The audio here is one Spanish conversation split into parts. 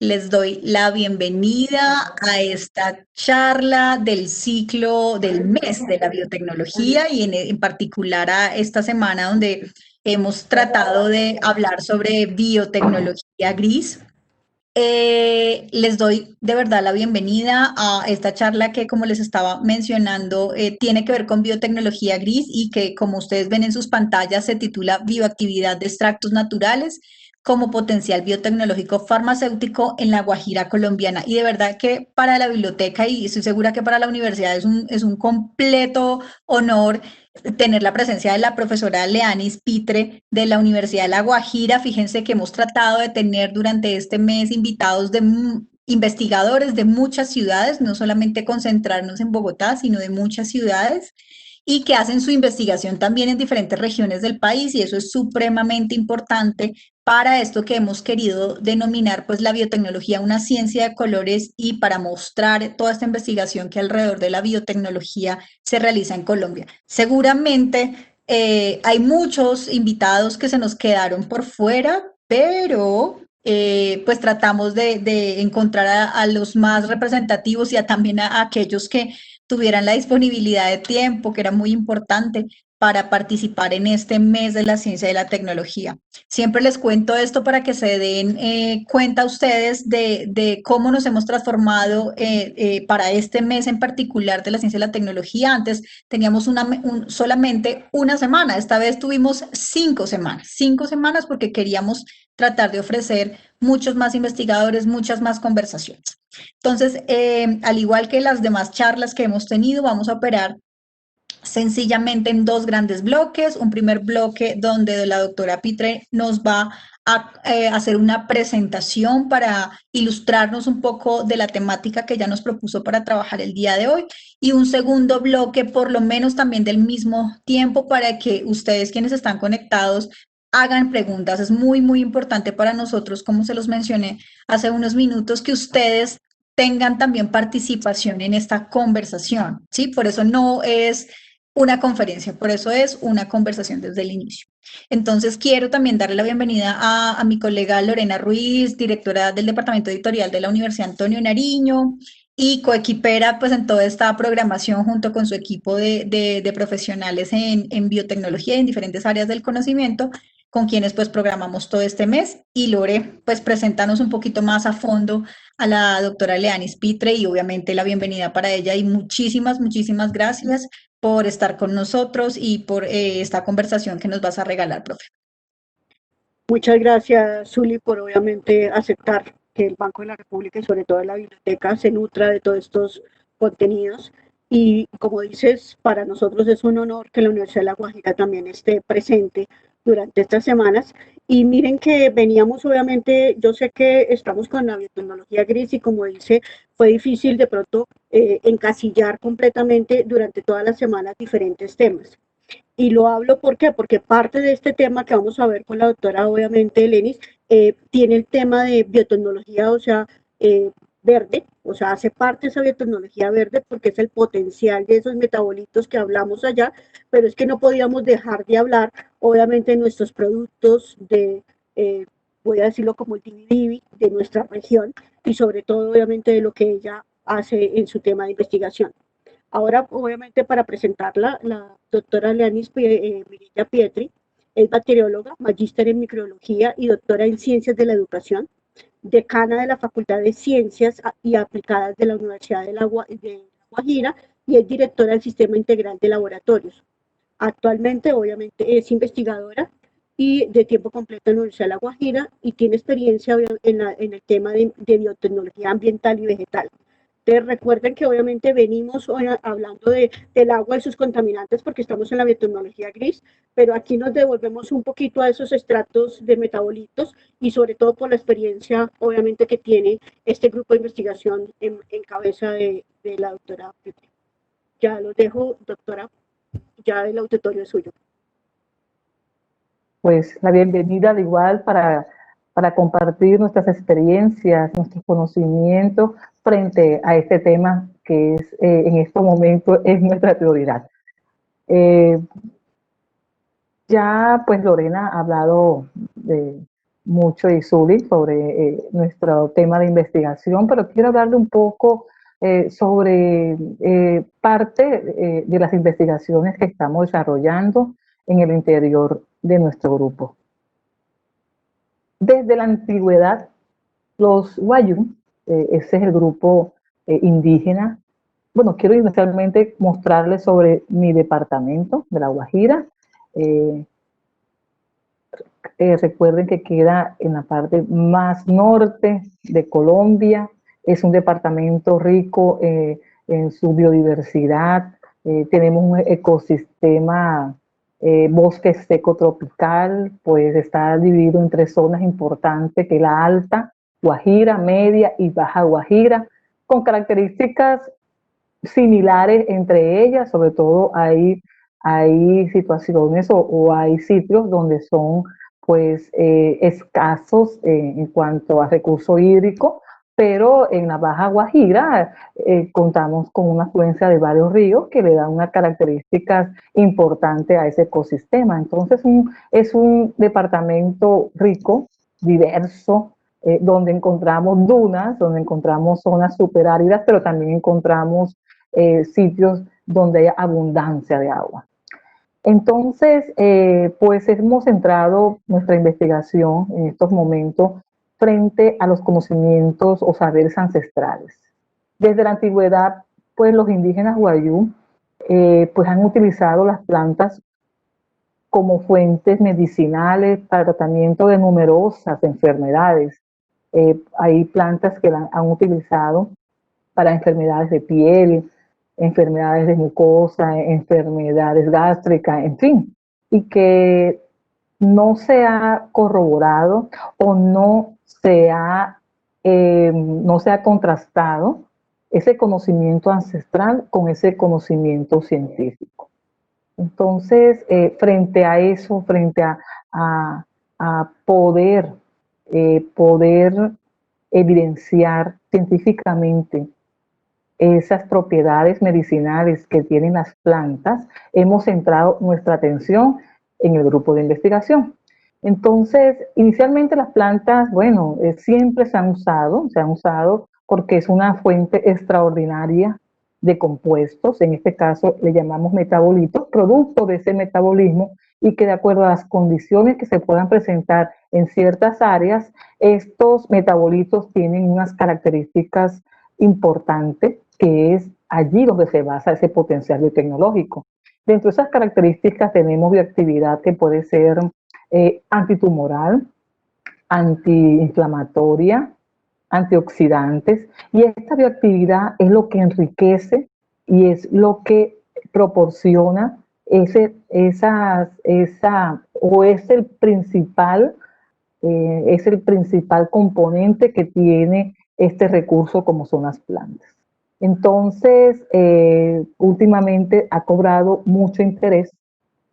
Les doy la bienvenida a esta charla del ciclo del mes de la biotecnología y en particular a esta semana donde hemos tratado de hablar sobre biotecnología gris. Les doy de verdad la bienvenida a esta charla que, como les estaba mencionando, tiene que ver con biotecnología gris y que, como ustedes ven en sus pantallas, se titula Bioactividad de extractos naturales como potencial biotecnológico farmacéutico en la Guajira colombiana. Y de verdad que para la biblioteca, y estoy segura que para la universidad es un completo honor tener la presencia de la profesora Leanis Pitre de la Universidad de La Guajira. Fíjense que hemos tratado de tener durante este mes invitados de investigadores de muchas ciudades, no solamente concentrarnos en Bogotá, sino de muchas ciudades y que hacen su investigación también en diferentes regiones del país y eso es supremamente importante para esto que hemos querido denominar pues la biotecnología una ciencia de colores y para mostrar toda esta investigación que alrededor de la biotecnología se realiza en Colombia. Seguramente hay muchos invitados que se nos quedaron por fuera, pero pues tratamos de encontrar a los más representativos y también a aquellos que tuvieran la disponibilidad de tiempo, que era muy importante para participar en este mes de la ciencia y la tecnología. Siempre les cuento esto para que se den cuenta ustedes de cómo nos hemos transformado para este mes en particular de la ciencia y la tecnología. Antes teníamos solamente una semana, esta vez tuvimos 5 semanas porque queríamos tratar de ofrecer muchos más investigadores, muchas más conversaciones. Entonces, al igual que las demás charlas que hemos tenido, vamos a operar sencillamente en dos grandes bloques. Un primer bloque donde la doctora Pitre nos va a hacer una presentación para ilustrarnos un poco de la temática que ella nos propuso para trabajar el día de hoy y un segundo bloque por lo menos también del mismo tiempo para que ustedes quienes están conectados hagan preguntas. Es muy, muy importante para nosotros, como se los mencioné hace unos minutos, que ustedes tengan también participación en esta conversación, ¿sí? Por eso no es una conferencia, por eso es una conversación desde el inicio. Entonces, quiero también darle la bienvenida a mi colega Lorena Ruiz, directora del Departamento Editorial de la Universidad Antonio Nariño y coequipera pues en toda esta programación junto con su equipo de profesionales en biotecnología y en diferentes áreas del conocimiento con quienes pues programamos todo este mes. Y Lore, pues preséntanos un poquito más a fondo a la doctora Leanis Pitre y obviamente la bienvenida para ella y muchísimas, muchísimas gracias por estar con nosotros y por esta conversación que nos vas a regalar, profe. Muchas gracias, Zuli, por obviamente aceptar que el Banco de la República y sobre todo la biblioteca se nutra de todos estos contenidos. Y como dices, para nosotros es un honor que la Universidad de La Guajira también esté presente durante estas semanas. Y miren que veníamos, obviamente, yo sé que estamos con la biotecnología gris y como dice, fue difícil de pronto encasillar completamente durante todas las semanas diferentes temas. Y lo hablo ¿por qué? Porque parte de este tema que vamos a ver con la doctora, obviamente, Lenis, tiene el tema de biotecnología, o sea, verde, o sea, hace parte de esa biotecnología verde porque es el potencial de esos metabolitos que hablamos allá, pero es que no podíamos dejar de hablar, obviamente, de nuestros productos, voy a decirlo como el dividivi, de nuestra región y sobre todo, obviamente, de lo que ella hace en su tema de investigación. Ahora, obviamente, para presentarla, la doctora Leanis Mirilla Pietri es bacterióloga, magíster en microbiología y doctora en ciencias de la educación, decana de la Facultad de Ciencias y Aplicadas de la Universidad de la Guajira y es directora del Sistema Integral de Laboratorios. Actualmente, obviamente, es investigadora y de tiempo completo en la Universidad de La Guajira y tiene experiencia en el tema de biotecnología ambiental y vegetal. Entonces, recuerden que obviamente venimos hoy hablando del agua y sus contaminantes porque estamos en la biotecnología gris, pero aquí nos devolvemos un poquito a esos estratos de metabolitos y sobre todo por la experiencia obviamente que tiene este grupo de investigación en cabeza de la doctora Petri. Ya lo dejo, doctora, ya el auditorio es suyo. Pues la bienvenida al igual para compartir nuestras experiencias, nuestros conocimientos frente a este tema que es en estos momentos es nuestra prioridad. Ya pues Lorena ha hablado mucho Isuli sobre nuestro tema de investigación, pero quiero hablarle un poco sobre parte de las investigaciones que estamos desarrollando en el interior de nuestro grupo. Desde la antigüedad, los Wayuu, ese es el grupo indígena. Bueno, quiero inicialmente mostrarles sobre mi departamento de La Guajira. Recuerden que queda en la parte más norte de Colombia. Es un departamento rico en su biodiversidad. Tenemos un ecosistema bosque seco tropical, pues está dividido en 3 zonas importantes, que es la alta Guajira, media y baja Guajira, con características similares entre ellas. Sobre todo hay situaciones o hay sitios donde son pues escasos en cuanto a recurso hídrico, pero en la Baja Guajira contamos con una afluencia de varios ríos que le dan unas características importantes a ese ecosistema. Entonces es un departamento rico, diverso, donde encontramos dunas, donde encontramos zonas superáridas, pero también encontramos sitios donde hay abundancia de agua. Entonces, pues hemos centrado nuestra investigación en estos momentos frente a los conocimientos o saberes ancestrales. Desde la antigüedad, pues los indígenas Wayuu pues han utilizado las plantas como fuentes medicinales para el tratamiento de numerosas enfermedades. Hay plantas que han utilizado para enfermedades de piel, enfermedades de mucosa, enfermedades gástricas, en fin, y que no se ha corroborado o no se ha contrastado ese conocimiento ancestral con ese conocimiento científico. Entonces, frente a eso, frente a poder evidenciar científicamente esas propiedades medicinales que tienen las plantas, hemos centrado nuestra atención en el grupo de investigación. Entonces, inicialmente las plantas, bueno, siempre se han usado porque es una fuente extraordinaria de compuestos. En este caso le llamamos metabolitos, producto de ese metabolismo, y que de acuerdo a las condiciones que se puedan presentar en ciertas áreas, estos metabolitos tienen unas características importantes, que es allí donde se basa ese potencial biotecnológico. Dentro de esas características tenemos bioactividad que puede ser antitumoral, antiinflamatoria, antioxidantes, y esta bioactividad es lo que enriquece y es lo que proporciona es el principal componente que tiene este recurso, como son las plantas. Entonces, últimamente ha cobrado mucho interés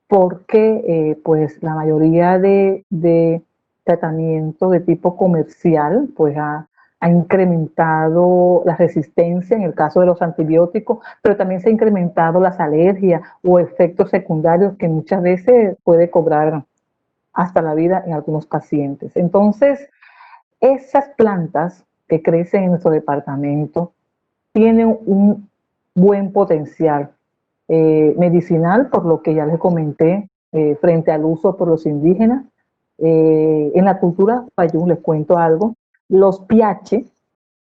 porque pues la mayoría de tratamiento de tipo comercial pues ha incrementado la resistencia en el caso de los antibióticos, pero también se ha incrementado las alergias o efectos secundarios que muchas veces puede cobrar hasta la vida en algunos pacientes. Entonces, esas plantas que crecen en nuestro departamento tienen un buen potencial medicinal, por lo que ya les comenté, frente al uso por los indígenas. En la cultura Wayuu, les cuento algo, los Piache,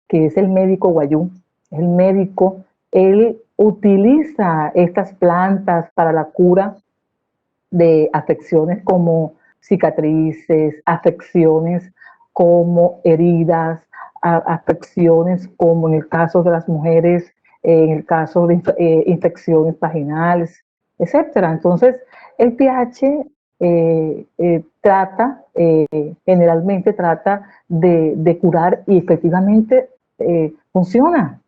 que es el médico Wayuu, el médico, él utiliza estas plantas para la cura de afecciones como cicatrices, afecciones como heridas, afecciones como en el caso de las mujeres, en el caso de infecciones vaginales, etcétera. Entonces, el pH generalmente trata de curar, y efectivamente funciona.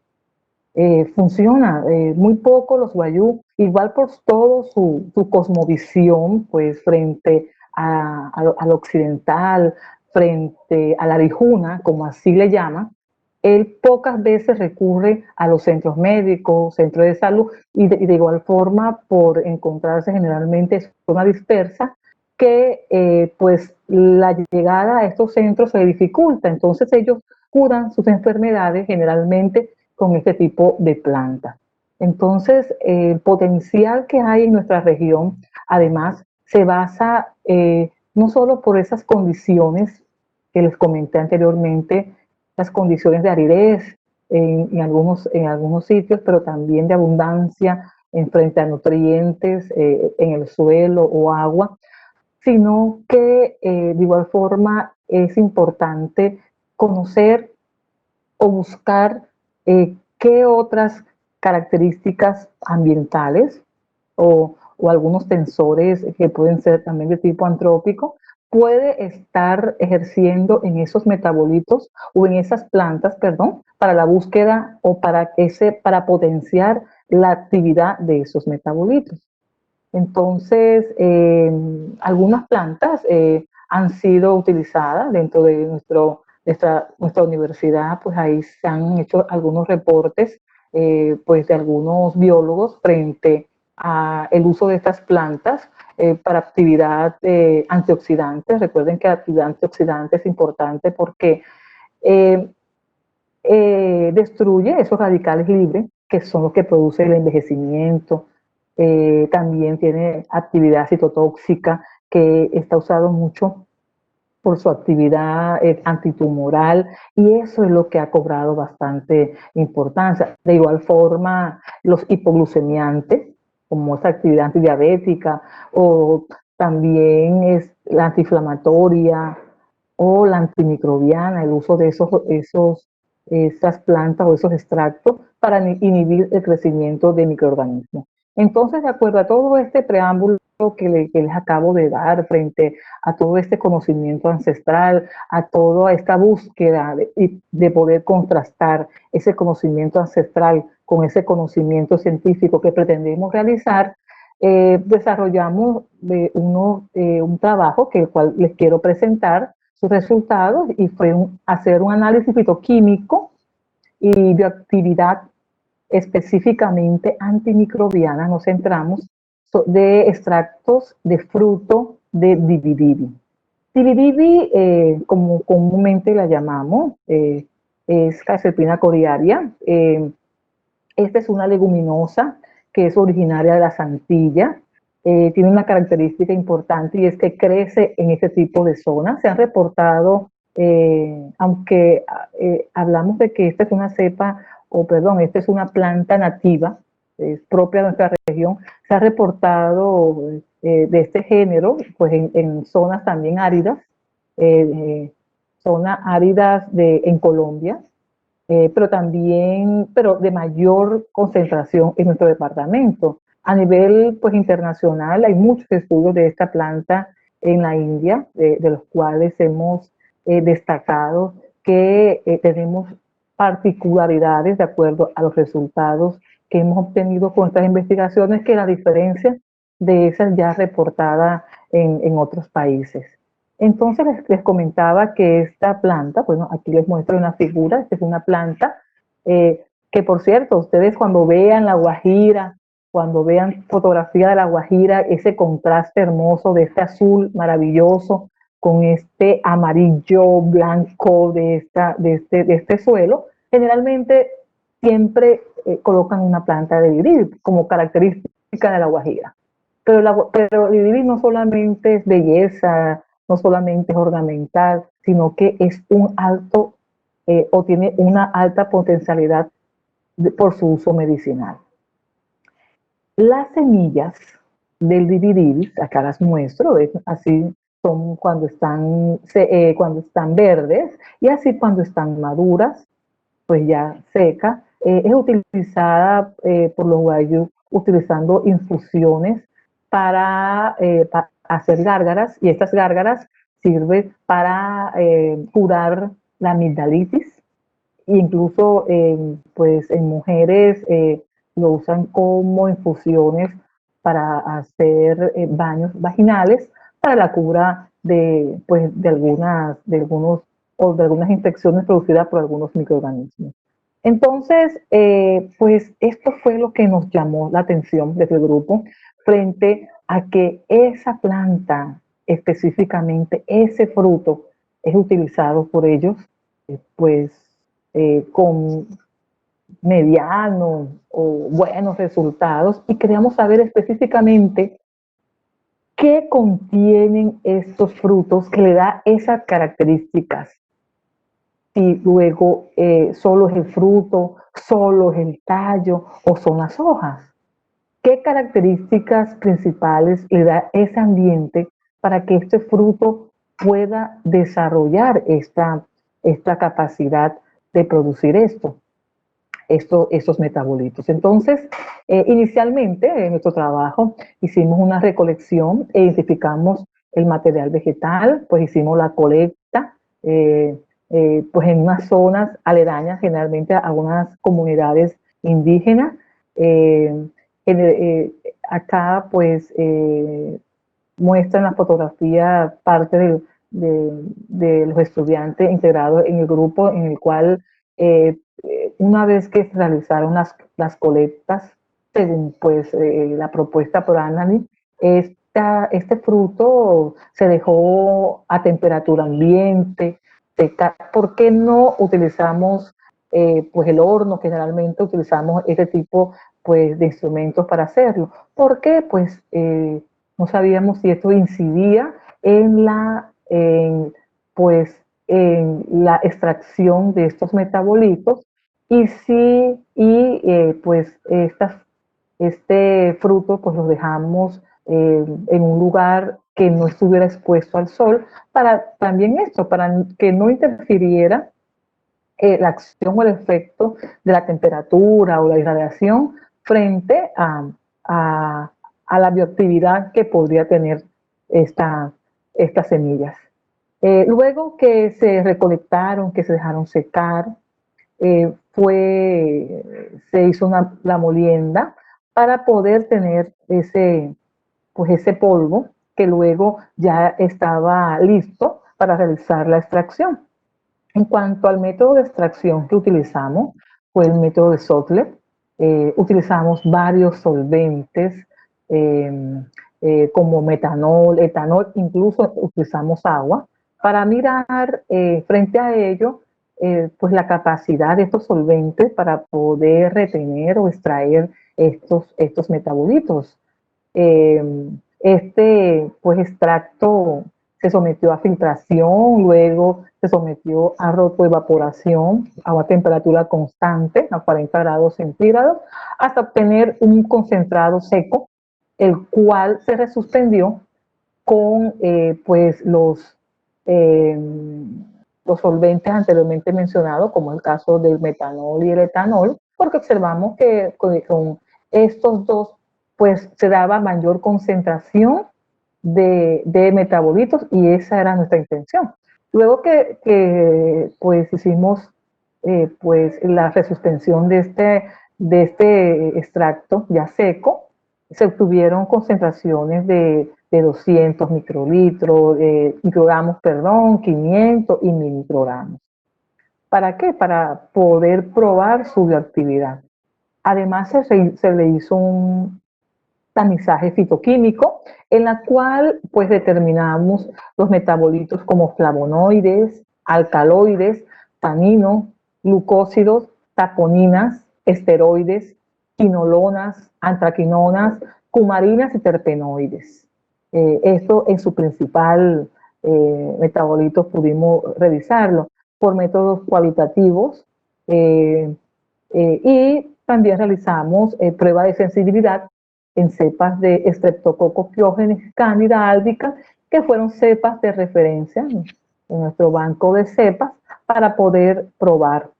Muy poco los Wayuu, igual por todo su cosmovisión, pues frente al occidental, frente a la viejuna, como así le llama, él pocas veces recurre a los centros médicos, centros de salud, y de igual forma por encontrarse generalmente en zona dispersa, que pues la llegada a estos centros se dificulta, entonces ellos curan sus enfermedades generalmente con este tipo de plantas. Entonces, el potencial que hay en nuestra región, además, se basa no solo por esas condiciones que les comenté anteriormente, las condiciones de aridez en algunos sitios, pero también de abundancia en frente a nutrientes en el suelo o agua, sino que de igual forma es importante conocer o buscar qué otras características ambientales o algunos tensores que pueden ser también de tipo antrópico, puede estar ejerciendo en esos metabolitos o en esas plantas, perdón, para la búsqueda o para potenciar la actividad de esos metabolitos. Entonces, algunas plantas han sido utilizadas dentro de nuestra universidad, pues ahí se han hecho algunos reportes pues de algunos biólogos frente a el uso de estas plantas para actividad antioxidante. Recuerden que la actividad antioxidante es importante porque eh, destruye esos radicales libres que son los que producen el envejecimiento. También tiene actividad citotóxica que está usado mucho por su actividad antitumoral, y eso es lo que ha cobrado bastante importancia. De igual forma, los hipoglucemiantes, como esa actividad antidiabética, o también es la antiinflamatoria o la antimicrobiana, el uso de esas plantas o esos extractos para inhibir el crecimiento de microorganismos. Entonces, de acuerdo a todo este preámbulo que les acabo de dar frente a todo este conocimiento ancestral, a toda esta búsqueda de poder contrastar ese conocimiento ancestral con ese conocimiento científico que pretendemos realizar, desarrollamos un trabajo que el cual les quiero presentar sus resultados, y fue hacer un análisis fitoquímico y bioactividad específicamente antimicrobiana. Nos centramos de extractos de fruto de dividivi. Dividivi, como comúnmente la llamamos, es Caesalpinia coriaria. Esta es una leguminosa que es originaria de las Antillas. Tiene una característica importante, y es que crece en este tipo de zonas. Se han reportado, aunque hablamos de que esta es una cepa, esta es una planta nativa, es propia de nuestra región, se ha reportado de este género pues en zonas también áridas, zonas áridas en Colombia, pero de mayor concentración en nuestro departamento. A nivel pues internacional hay muchos estudios de esta planta en la India, de los cuales hemos destacado que tenemos particularidades de acuerdo a los resultados que hemos obtenido con estas investigaciones, que la diferencia de esas ya reportadas en otros países. Entonces les comentaba que esta planta, bueno, aquí les muestro una figura. Esta es una planta que, por cierto, ustedes cuando vean la Guajira, cuando vean fotografía de la Guajira, ese contraste hermoso de este azul maravilloso con este amarillo blanco de este suelo, generalmente siempre colocan una planta de dividivi como característica de la Guajira. Pero dividivi no solamente es belleza, no solamente es ornamental, sino que es un alto o tiene una alta potencialidad por su uso medicinal. Las semillas del dividivi, acá las muestro, ¿ves? Así son cuando están verdes, y así cuando están maduras, pues ya seca. Es utilizada por los guayú utilizando infusiones para hacer gárgaras, y estas gárgaras sirven para curar la amigdalitis. Incluso pues en mujeres lo usan como infusiones para hacer baños vaginales para la cura de algunas infecciones producidas por algunos microorganismos. Entonces, pues esto fue lo que nos llamó la atención desde el grupo frente a que esa planta específicamente ese fruto es utilizado por ellos, pues con medianos o buenos resultados, y queríamos saber específicamente qué contienen estos frutos que le da esas características. Si luego solo es el fruto, solo es el tallo o son las hojas. ¿Qué características principales le da ese ambiente para que este fruto pueda desarrollar esta capacidad de producir estos metabolitos? Entonces, inicialmente en nuestro trabajo hicimos una recolección e identificamos el material vegetal, pues hicimos la colecta, pues en unas zonas aledañas, generalmente a algunas comunidades indígenas. Acá pues muestran la fotografía parte de los estudiantes integrados en el grupo en el cual una vez que se realizaron las colectas, según pues la propuesta por Annalie, este fruto se dejó a temperatura ambiente. ¿Por qué no utilizamos pues el horno? Generalmente utilizamos este tipo pues de instrumentos para hacerlo. ¿Por qué? Pues no sabíamos si esto incidía en pues en la extracción de estos metabolitos, y pues este fruto pues lo dejamos en un lugar que no estuviera expuesto al sol, para también esto, para que no interfiriera la acción o el efecto de la temperatura o la irradiación frente a la bioactividad que podría tener estas semillas. Luego que se recolectaron, que se dejaron secar, se hizo la molienda para poder tener ese polvo que luego ya estaba listo para realizar la extracción. En cuanto al método de extracción que utilizamos, fue el método de Sotler. Utilizamos varios solventes como metanol, etanol, incluso utilizamos agua para mirar frente a ello pues la capacidad de estos solventes para poder retener o extraer estos metabolitos. Pues extracto se sometió a filtración, luego se sometió a rotoevaporación a una temperatura constante, a 40 grados centígrados, hasta obtener un concentrado seco, el cual se resuspendió con pues los solventes anteriormente mencionados, como el caso del metanol y el etanol, porque observamos que con estos dos pues se daba mayor concentración de metabolitos, y esa era nuestra intención. Luego que pues hicimos pues la resuspensión de este extracto ya seco, se obtuvieron concentraciones de 200 microgramos, 500 y 1000 microgramos. ¿Para qué? Para poder probar su bioactividad. Además se le hizo un tamizaje fitoquímico en la cual pues determinamos los metabolitos como flavonoides, alcaloides, taninos, glucósidos, taponinas, esteroides, quinolonas, antraquinonas, cumarinas y terpenoides. Esto en su principal metabolitos pudimos revisarlo por métodos cualitativos, y también realizamos pruebas de sensibilidad en cepas de Streptococcus pyogenes Candida albicans, que fueron cepas de referencia en nuestro banco de cepas para poder probar.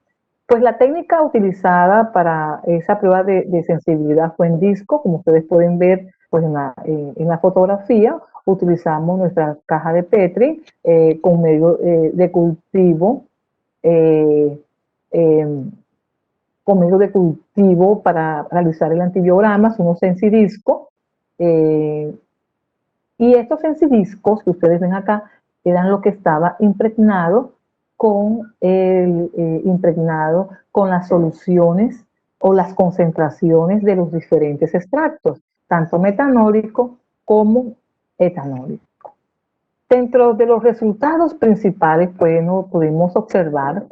Pues la técnica utilizada para esa prueba de sensibilidad fue en disco, como ustedes pueden ver pues en la fotografía. Utilizamos nuestra caja de Petri con medio de cultivo, con medio de cultivo para realizar el antibiograma, unos sensidiscos, y estos sensidiscos que ustedes ven acá eran lo que estaba impregnado con las soluciones o las concentraciones de los diferentes extractos, tanto metanólico como etanólico. Dentro de los resultados principales, bueno, pudimos observar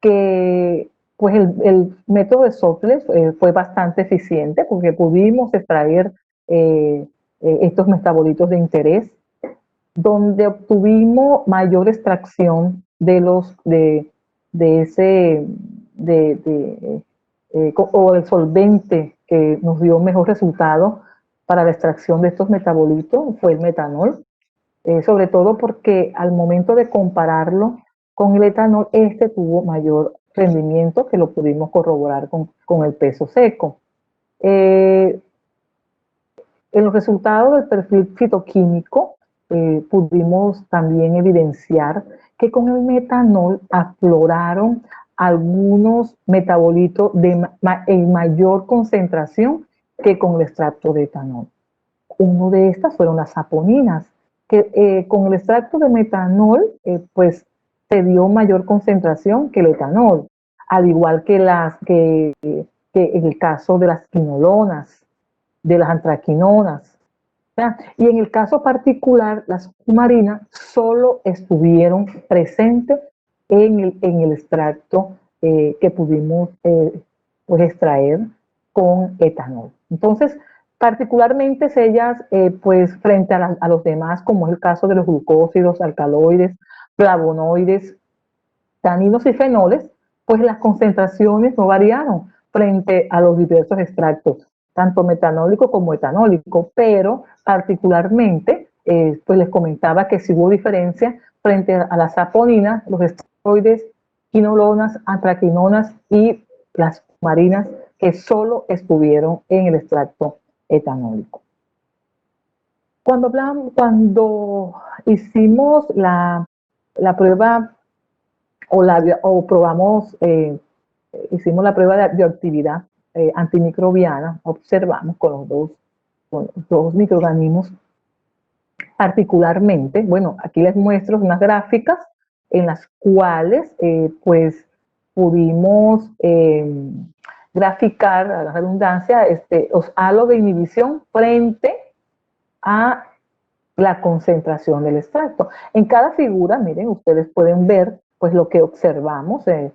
que pues el método de Sotles fue bastante eficiente porque pudimos extraer estos metabolitos de interés, donde obtuvimos mayor extracción de ese o el solvente que nos dio mejor resultado para la extracción de estos metabolitos fue el metanol, sobre todo porque al momento de compararlo con el etanol, este tuvo mayor rendimiento, que lo pudimos corroborar con el peso seco. En los resultados del perfil fitoquímico, pudimos también evidenciar que con el metanol afloraron algunos metabolitos en mayor concentración que con el extracto de etanol. Uno de estas fueron las saponinas, que con el extracto de metanol, pues se dio mayor concentración que el etanol, al igual que en el caso de las quinolonas, de las antraquinonas. Y en el caso particular, las cumarinas solo estuvieron presentes en el extracto que pudimos pues extraer con etanol. Entonces, particularmente ellas, pues frente a los demás, como es el caso de los glucósidos, alcaloides, flavonoides, taninos y fenoles, pues las concentraciones no variaron frente a los diversos extractos, tanto metanólico como etanólico, pero particularmente, pues les comentaba que sí hubo diferencia frente a las saponinas, los esteroides, quinolonas, antraquinonas y las marinas, que solo estuvieron en el extracto etanólico. Cuando hicimos la prueba hicimos la prueba de bioactividad antimicrobiana, observamos con los dos microorganismos particularmente, bueno, aquí les muestro unas gráficas en las cuales pues pudimos graficar, a la redundancia, los halos de inhibición frente a la concentración del extracto. En cada figura, miren, ustedes pueden ver pues lo que observamos. De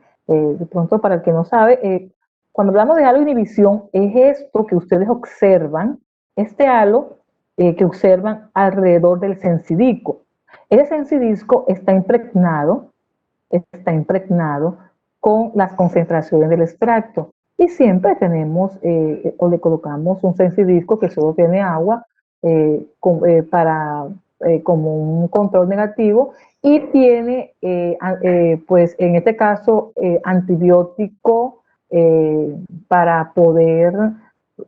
pronto, para el que no sabe, cuando hablamos de halo de inhibición, es esto que ustedes observan, este halo que observan alrededor del sensidisco. Ese sensidisco está impregnado con las concentraciones del extracto. Y siempre tenemos o le colocamos un sensidisco que solo tiene agua como un control negativo, y tiene, pues en este caso, antibiótico para poder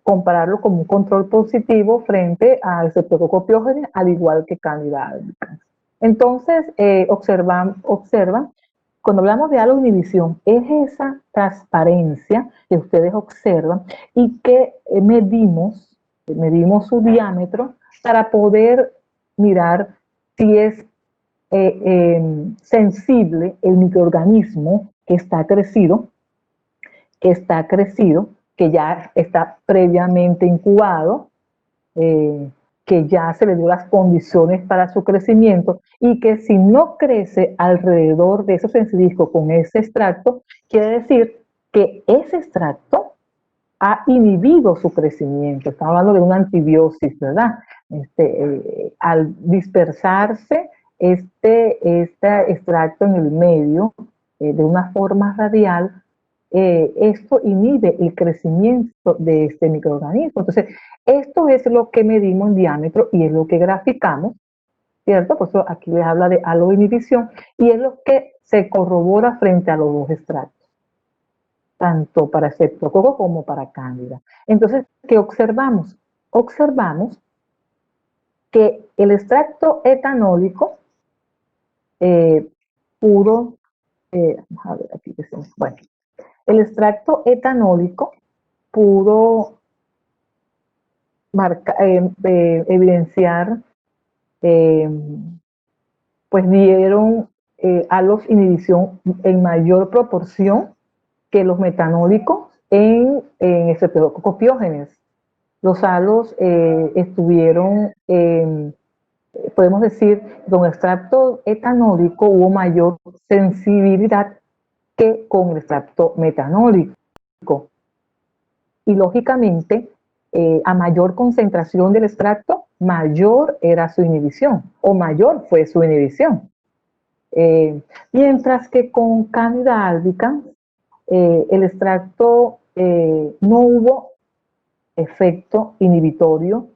compararlo como un control positivo frente a Streptococcus, al igual que Candida albicans. Entonces, observan, cuando hablamos de halo de inhibición, es esa transparencia que ustedes observan y que medimos su diámetro para poder mirar si es sensible el microorganismo que está crecido, que ya está previamente incubado, que ya se le dio las condiciones para su crecimiento, y que si no crece alrededor de esos sensidiscos con ese extracto, quiere decir que ese extracto ha inhibido su crecimiento. Estamos hablando de una antibiosis, ¿verdad? Al dispersarse este extracto en el medio de una forma radial, esto inhibe el crecimiento de este microorganismo. Entonces, esto es lo que medimos en diámetro y es lo que graficamos, ¿cierto? Por eso aquí les habla de halo de inhibición, y es lo que se corrobora frente a los dos extractos, tanto para Streptococcus como para Cándida. Entonces, ¿qué observamos? Observamos que el extracto etanólico pudo, a ver, aquí decimos, bueno, el extracto etanólico pudo evidenciar, pues dieron halos de inhibición en mayor proporción que los metanólicos en Streptococcus pyogenes. Los halos estuvieron podemos decir que con el extracto etanólico hubo mayor sensibilidad que con el extracto metanólico. Y lógicamente, a mayor concentración del extracto, mayor era su inhibición, o mayor fue su inhibición. Mientras que con Candida albicans, el extracto no hubo efecto inhibitorio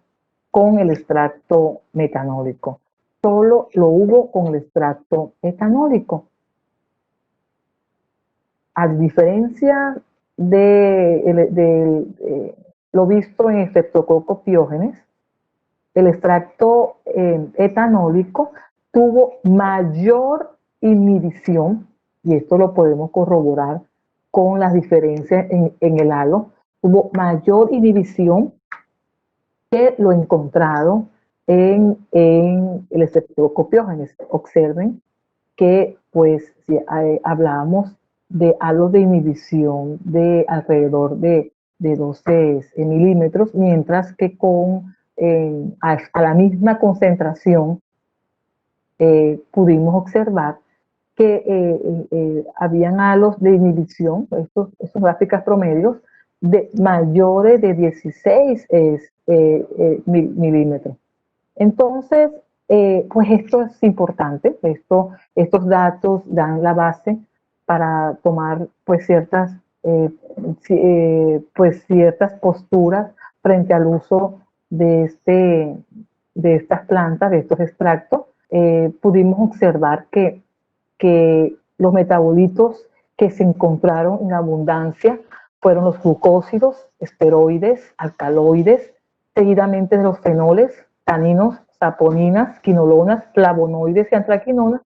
con el extracto metanólico. Solo lo hubo con el extracto etanólico. A diferencia de lo visto en Streptococcus pyogenes, el extracto etanólico tuvo mayor inhibición, y esto lo podemos corroborar con las diferencias en el halo, tuvo mayor inhibición que lo encontrado en el Streptococcus pyogenes. Observen que, pues, si hablábamos de halos de inhibición de alrededor de 12 milímetros, mientras que con a la misma concentración pudimos observar que habían halos de inhibición, estos gráficas promedios, de mayores de 16 milímetros. Entonces, pues esto es importante, estos datos dan la base para tomar pues ciertas posturas frente al uso de estas plantas, de estos extractos. Pudimos observar que los metabolitos que se encontraron en abundancia fueron los glucósidos, esteroides, alcaloides, seguidamente de los fenoles, taninos, saponinas, quinolonas, flavonoides y antraquinonas,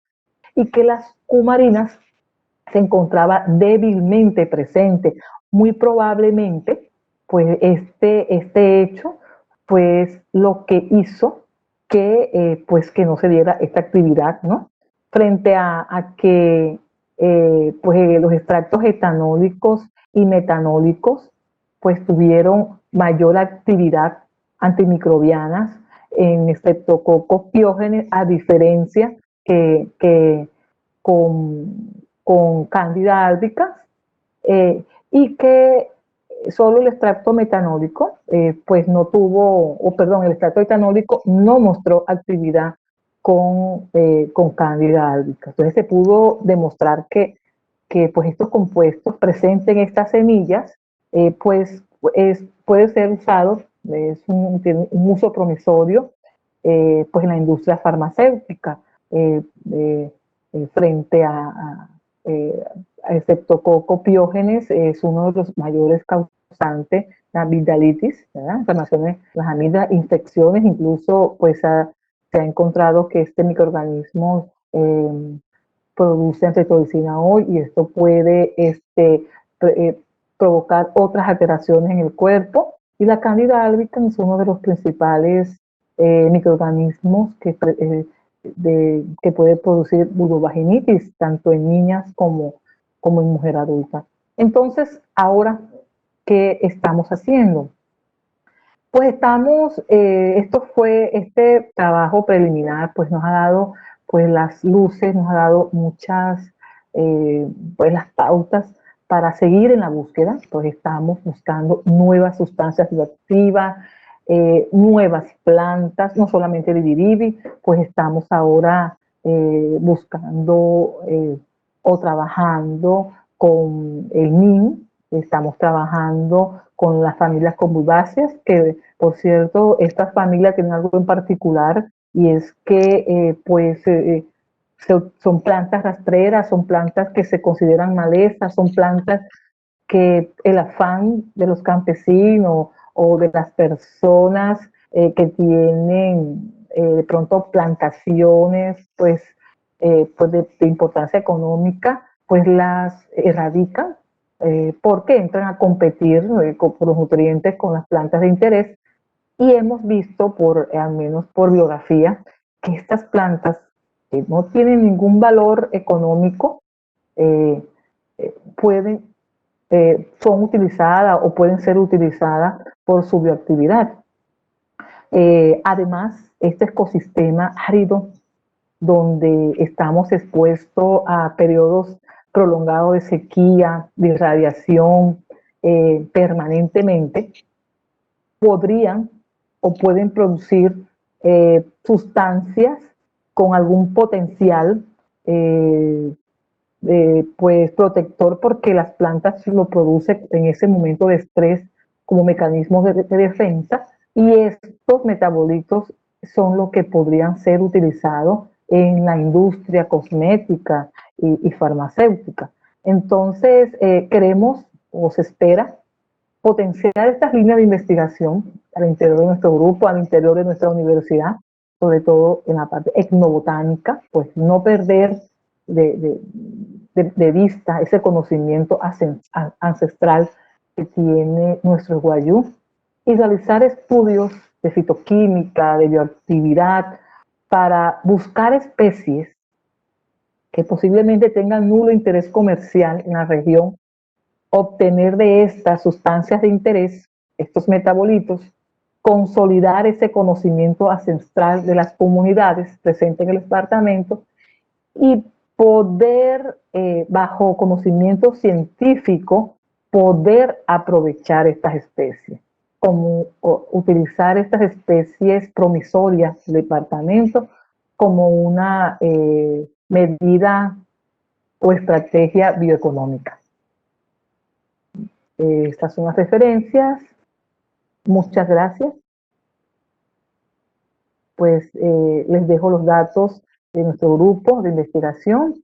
y que las cumarinas se encontraba débilmente presente. Muy probablemente, pues este hecho, pues lo que hizo pues que no se diera esta actividad, ¿no? Frente a que pues los extractos etanólicos y metanólicos pues tuvieron mayor actividad antimicrobianas en Streptococcus pyogenes, a diferencia que con Candida albicans, y que solo el extracto metanólico, pues no tuvo, el extracto etanólico no mostró actividad con Candida albicans. Entonces se pudo demostrar que pues estos compuestos presentes en estas semillas, pues puede ser usado, tiene un uso promisorio, pues en la industria farmacéutica, frente a Streptococcus pyogenes, es uno de los mayores causantes de la amigdalitis, ¿verdad? Inflamaciones, las amígdalas, infecciones, incluso pues se ha encontrado que este microorganismo produce angiotensina hoy, y esto puede provocar otras alteraciones en el cuerpo. Y la Candida albicans es uno de los principales microorganismos que puede producir vulvovaginitis, tanto en niñas como en mujer adulta. Entonces, ahora, ¿qué estamos haciendo? Pues este trabajo preliminar pues nos ha dado pues las luces, nos ha dado muchas, pues las pautas para seguir en la búsqueda. Pues estamos buscando nuevas sustancias bioactivas, nuevas plantas, no solamente de Viribi, pues estamos ahora buscando o trabajando con el NIM, estamos trabajando con las familias convulváceas, que por cierto, estas familias tienen algo en particular, y es que son plantas rastreras, son plantas que se consideran malezas, son plantas que el afán de los campesinos o de las personas que tienen de pronto plantaciones pues de importancia económica, pues las erradican porque entran a competir por los nutrientes con las plantas de interés. Y hemos visto, al menos por biografía, que estas plantas que no tienen ningún valor económico son utilizadas o pueden ser utilizadas por su bioactividad. Además, este ecosistema árido donde estamos expuestos a periodos prolongados de sequía, de irradiación permanentemente, podrían o pueden producir sustancias con algún potencial pues protector, porque las plantas lo producen en ese momento de estrés como mecanismos de defensa, y estos metabolitos son los que podrían ser utilizados en la industria cosmética y farmacéutica. Entonces, queremos o se espera potenciar estas líneas de investigación al interior de nuestro grupo, al interior de nuestra universidad, sobre todo en la parte etnobotánica, pues no perder de vista ese conocimiento ancestral que tiene nuestro guayú, y realizar estudios de fitoquímica, de bioactividad, para buscar especies que posiblemente tengan nulo interés comercial en la región, obtener de estas sustancias de interés, estos metabolitos, consolidar ese conocimiento ancestral de las comunidades presentes en el departamento y poder, bajo conocimiento científico, poder aprovechar estas especies, como utilizar estas especies promisorias del departamento como una medida o estrategia bioeconómica. Estas son las referencias. Muchas gracias. Pues les dejo los datos de nuestro grupo de investigación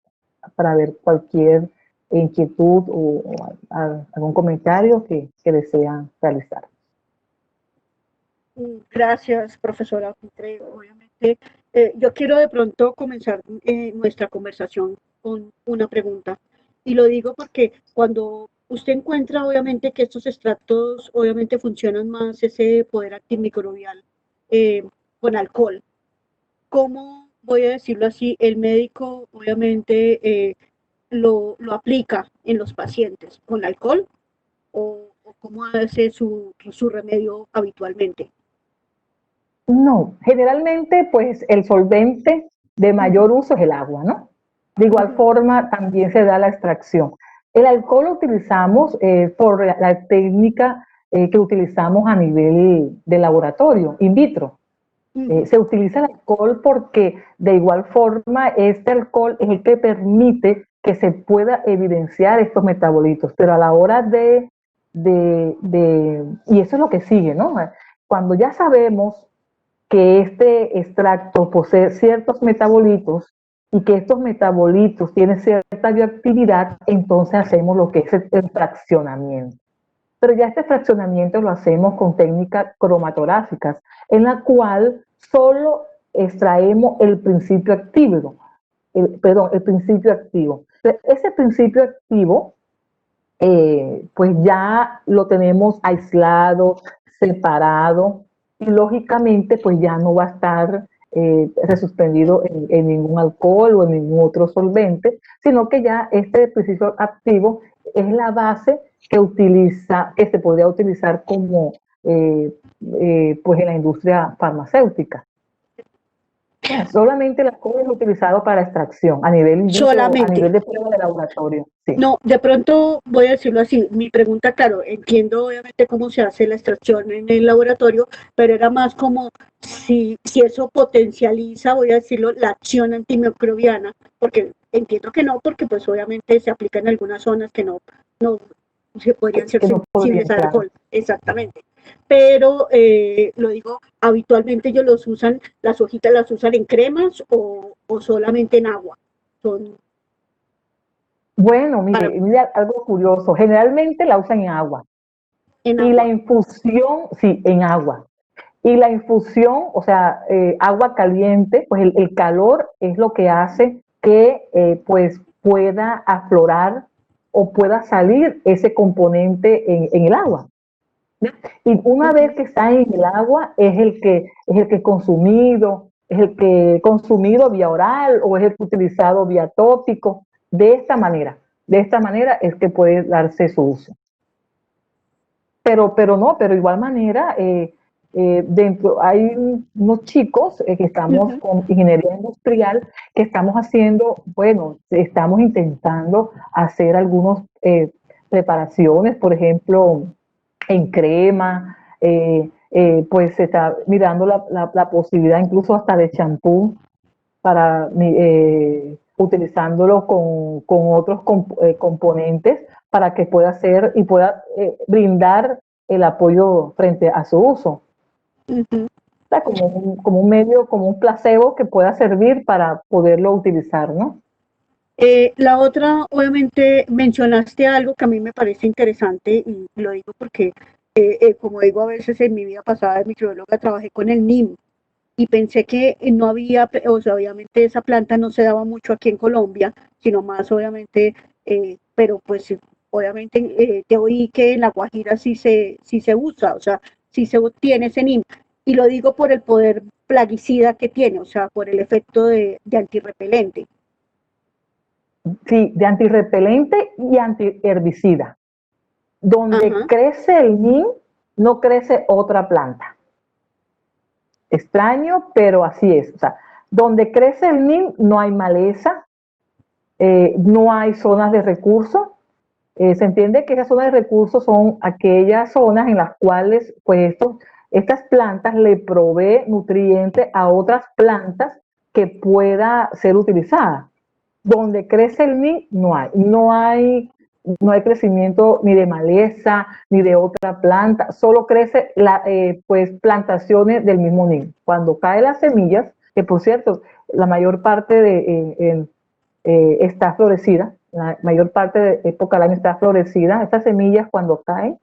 para ver cualquier inquietud o algún comentario que desean realizar. Gracias, profesora Pitre. Obviamente, yo quiero de pronto comenzar nuestra conversación con una pregunta. Y lo digo porque cuando usted encuentra, obviamente, que estos extractos, obviamente, funcionan más ese poder antimicrobial con alcohol, ¿cómo, voy a decirlo así, el médico, obviamente, lo aplica en los pacientes? ¿Con alcohol o cómo hace su remedio habitualmente? No, generalmente pues el solvente de mayor uso es el agua, ¿no? De igual forma también se da la extracción. El alcohol lo utilizamos por la técnica que utilizamos a nivel de laboratorio, in vitro. Se utiliza el alcohol porque de igual forma este alcohol es el que permite que se pueda evidenciar estos metabolitos, pero a la hora y eso es lo que sigue, ¿no? Cuando ya sabemos que este extracto posee ciertos metabolitos y que estos metabolitos tienen cierta bioactividad, entonces hacemos lo que es el fraccionamiento. Pero ya este fraccionamiento lo hacemos con técnicas cromatográficas, en la cual solo extraemos el principio activo. El principio activo. Ese principio activo, pues ya lo tenemos aislado, separado, y lógicamente pues ya no va a estar resuspendido en ningún alcohol o en ningún otro solvente, sino que ya este principio activo es la base que se podría utilizar como pues en la industria farmacéutica. Solamente el alcohol es utilizado para extracción a nivel de prueba de laboratorio. Sí. No, de pronto voy a decirlo así, mi pregunta, claro, entiendo obviamente cómo se hace la extracción en el laboratorio, pero era más como si eso potencializa, voy a decirlo, la acción antimicrobiana, porque entiendo que no, porque pues obviamente se aplica en algunas zonas que no se podrían ser sensibles al alcohol, exactamente. Pero lo digo, habitualmente ellos las hojitas las usan en cremas o solamente en agua. Bueno, mire, algo curioso. Generalmente la usan en agua. ¿En agua? Y la infusión, sí, en agua. Y la infusión, o sea, agua caliente, pues el calor es lo que hace que pues pueda aflorar o pueda salir ese componente en el agua. Y una vez que está en el agua es el que consumido vía oral o es el utilizado vía tópico. De esta manera es que puede darse su uso. Pero igual manera, dentro hay unos chicos que estamos con ingeniería industrial, que estamos haciendo, bueno, estamos intentando hacer algunas preparaciones, por ejemplo, en crema, pues se está mirando la posibilidad incluso hasta de champú para utilizándolo con otros componentes para que pueda hacer y pueda brindar el apoyo frente a su uso. O sea, como un medio, como un placebo que pueda servir para poderlo utilizar, ¿no? La otra, obviamente, mencionaste algo que a mí me parece interesante y lo digo porque, como digo a veces en mi vida pasada de microbióloga, trabajé con el NIM y pensé que no había, o sea, obviamente esa planta no se daba mucho aquí en Colombia, sino más obviamente, pero pues obviamente te oí que en La Guajira sí se usa, o sea, sí se tiene ese NIM. Y lo digo por el poder plaguicida que tiene, o sea, por el efecto de antirrepelente. Sí, de antirrepelente y antiherbicida. Donde crece el NIM, no crece otra planta. Extraño, pero así es. O sea, donde crece el NIM no hay maleza, no hay zonas de recursos. Se entiende que esas zonas de recursos son aquellas zonas en las cuales pues estas plantas le provee nutrientes a otras plantas que pueda ser utilizada. Donde crece el NIM no hay crecimiento ni de maleza ni de otra planta, solo crece pues plantaciones del mismo NIM. Cuando caen las semillas, que por cierto, la mayor parte está florecida, la mayor parte de época del año está florecida, estas semillas cuando caen,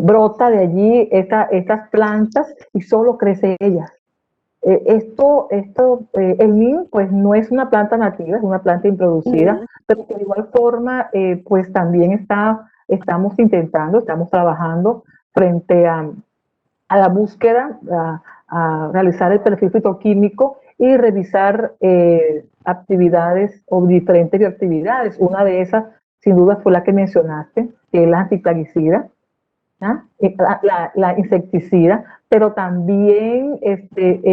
brota de allí estas plantas y solo crece ellas. El NIM pues no es una planta nativa, es una planta introducida, pero de igual forma pues también estamos trabajando frente a la búsqueda, a realizar el perfil fitoquímico y revisar actividades o diferentes bioactividades. Una de esas, sin duda, fue la que mencionaste, que es la antiplaguicida, la insecticida, pero también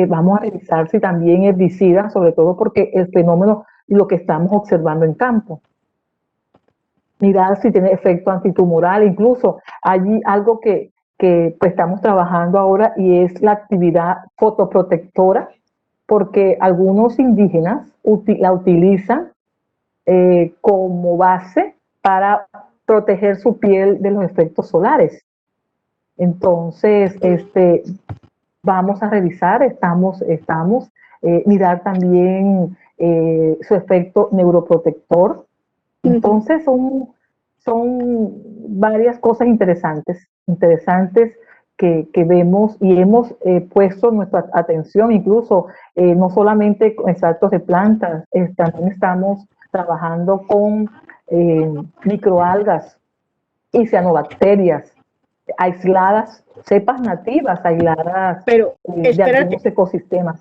vamos a revisar si también herbicida, sobre todo porque el fenómeno, lo que estamos observando en campo. Mirar si tiene efecto antitumoral, incluso hay algo que pues, estamos trabajando ahora y es la actividad fotoprotectora, porque algunos indígenas la utilizan como base para proteger su piel de los efectos solares. Entonces, vamos a revisar, mirar también su efecto neuroprotector. Entonces, son varias cosas interesantes que vemos y hemos puesto nuestra atención, incluso no solamente con extractos de plantas, también estamos trabajando con microalgas y cianobacterias aisladas, cepas nativas aisladas Pero de algunos ecosistemas.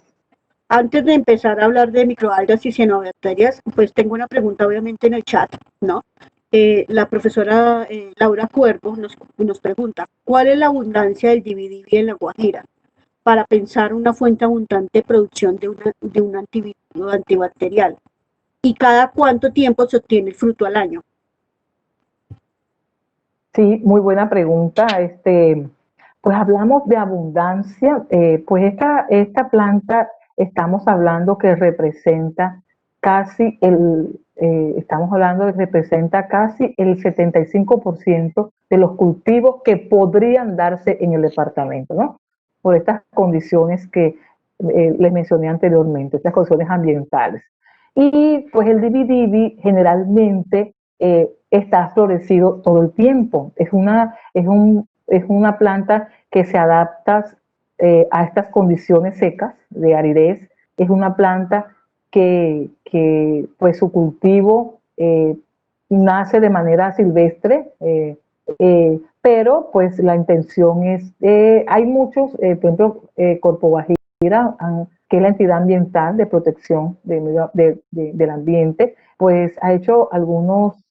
Antes de empezar a hablar de microalgas y cianobacterias, pues tengo una pregunta obviamente en el chat, ¿no? La profesora Laura Cuervo nos pregunta, ¿cuál es la abundancia del dividivi en La Guajira para pensar una fuente abundante de producción de un antibacterial? ¿Y cada cuánto tiempo se obtiene el fruto al año? Sí, muy buena pregunta. Pues hablamos de abundancia, pues esta planta estamos hablando que representa representa casi el 75% de los cultivos que podrían darse en el departamento, ¿no? Por estas condiciones que les mencioné anteriormente, estas condiciones ambientales. Y pues el dividivi generalmente está florecido todo el tiempo. Es una planta que se adapta a estas condiciones secas de aridez. Es una planta que pues su cultivo nace de manera silvestre, pero pues la intención es, hay muchos, por ejemplo, Corpo Guajira, que es la entidad ambiental de protección del ambiente, pues ha hecho algunos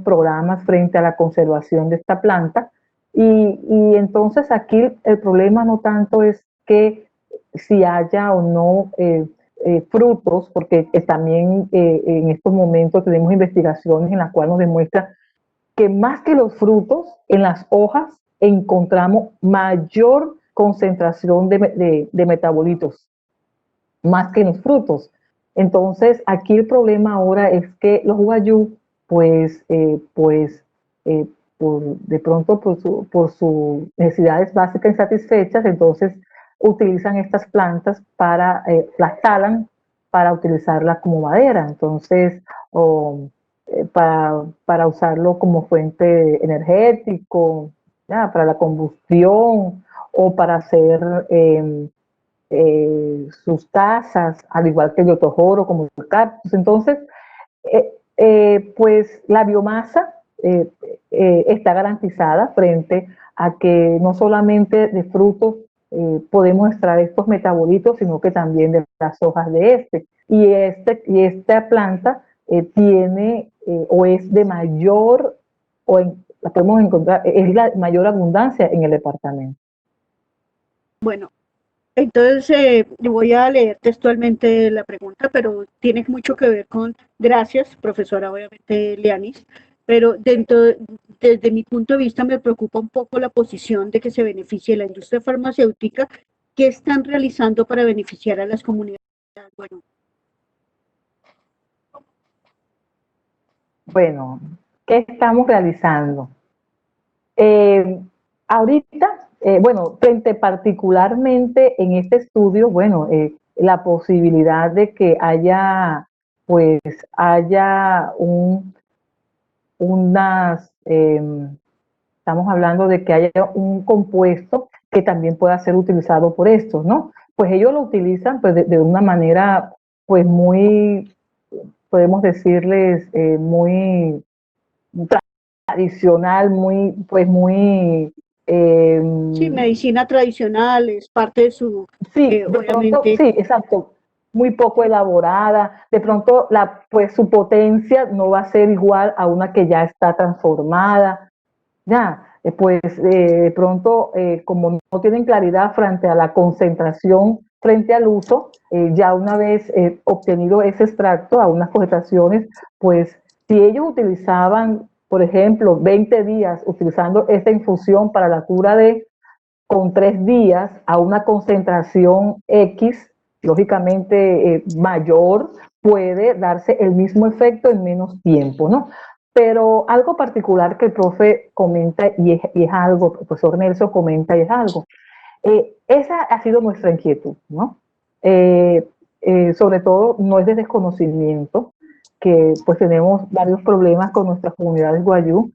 programas frente a la conservación de esta planta, Y entonces aquí el problema no tanto es que si haya o no frutos, porque también en estos momentos tenemos investigaciones en las cuales nos demuestra que más que los frutos, en las hojas encontramos mayor concentración de metabolitos, más que en los frutos. Entonces, aquí el problema ahora es que los guayú, eh, de pronto por sus necesidades básicas insatisfechas, entonces utilizan estas plantas para, las talan para utilizarlas como madera, entonces, para usarlo como fuente energético, ¿ya? Para la combustión o para hacer sus tazas, al igual que el yotojoro, como el cactus. Entonces, pues la biomasa está garantizada frente a que no solamente de frutos podemos extraer estos metabolitos, sino que también de las hojas de y esta planta tiene o es de mayor, la podemos encontrar, es la mayor abundancia en el departamento. Bueno, entonces voy a leer textualmente la pregunta, pero tiene mucho que ver con, gracias, profesora, obviamente, Leanis, pero desde mi punto de vista me preocupa un poco la posición de que se beneficie la industria farmacéutica. ¿Qué están realizando para beneficiar a las comunidades? Bueno, ¿qué estamos realizando? Ahorita, bueno, frente particularmente en este estudio, bueno, la posibilidad de que haya, pues, haya estamos hablando de que haya un compuesto que también pueda ser utilizado por estos, ¿no? Pues ellos lo utilizan pues, de una manera, pues, muy, podemos decirles, muy tradicional, muy, pues muy... Sí, medicina tradicional es parte de su, sí, de pronto, obviamente. sí, exacto, muy poco elaborada, de pronto pues su potencia no va a ser igual a una que ya está transformada, ya, pues de pronto como no tienen claridad frente a la concentración, frente al uso, ya una vez obtenido ese extracto a unas concentraciones, pues si ellos utilizaban, por ejemplo, 20 días utilizando esta infusión para la cura con 3 días a una concentración X, lógicamente mayor, puede darse el mismo efecto en menos tiempo, ¿no? Pero algo particular que el profe comenta, y es algo, el profesor Nelson comenta, y es algo, esa ha sido nuestra inquietud, ¿no? Sobre todo no es de desconocimiento, que pues tenemos varios problemas con nuestras comunidades guayú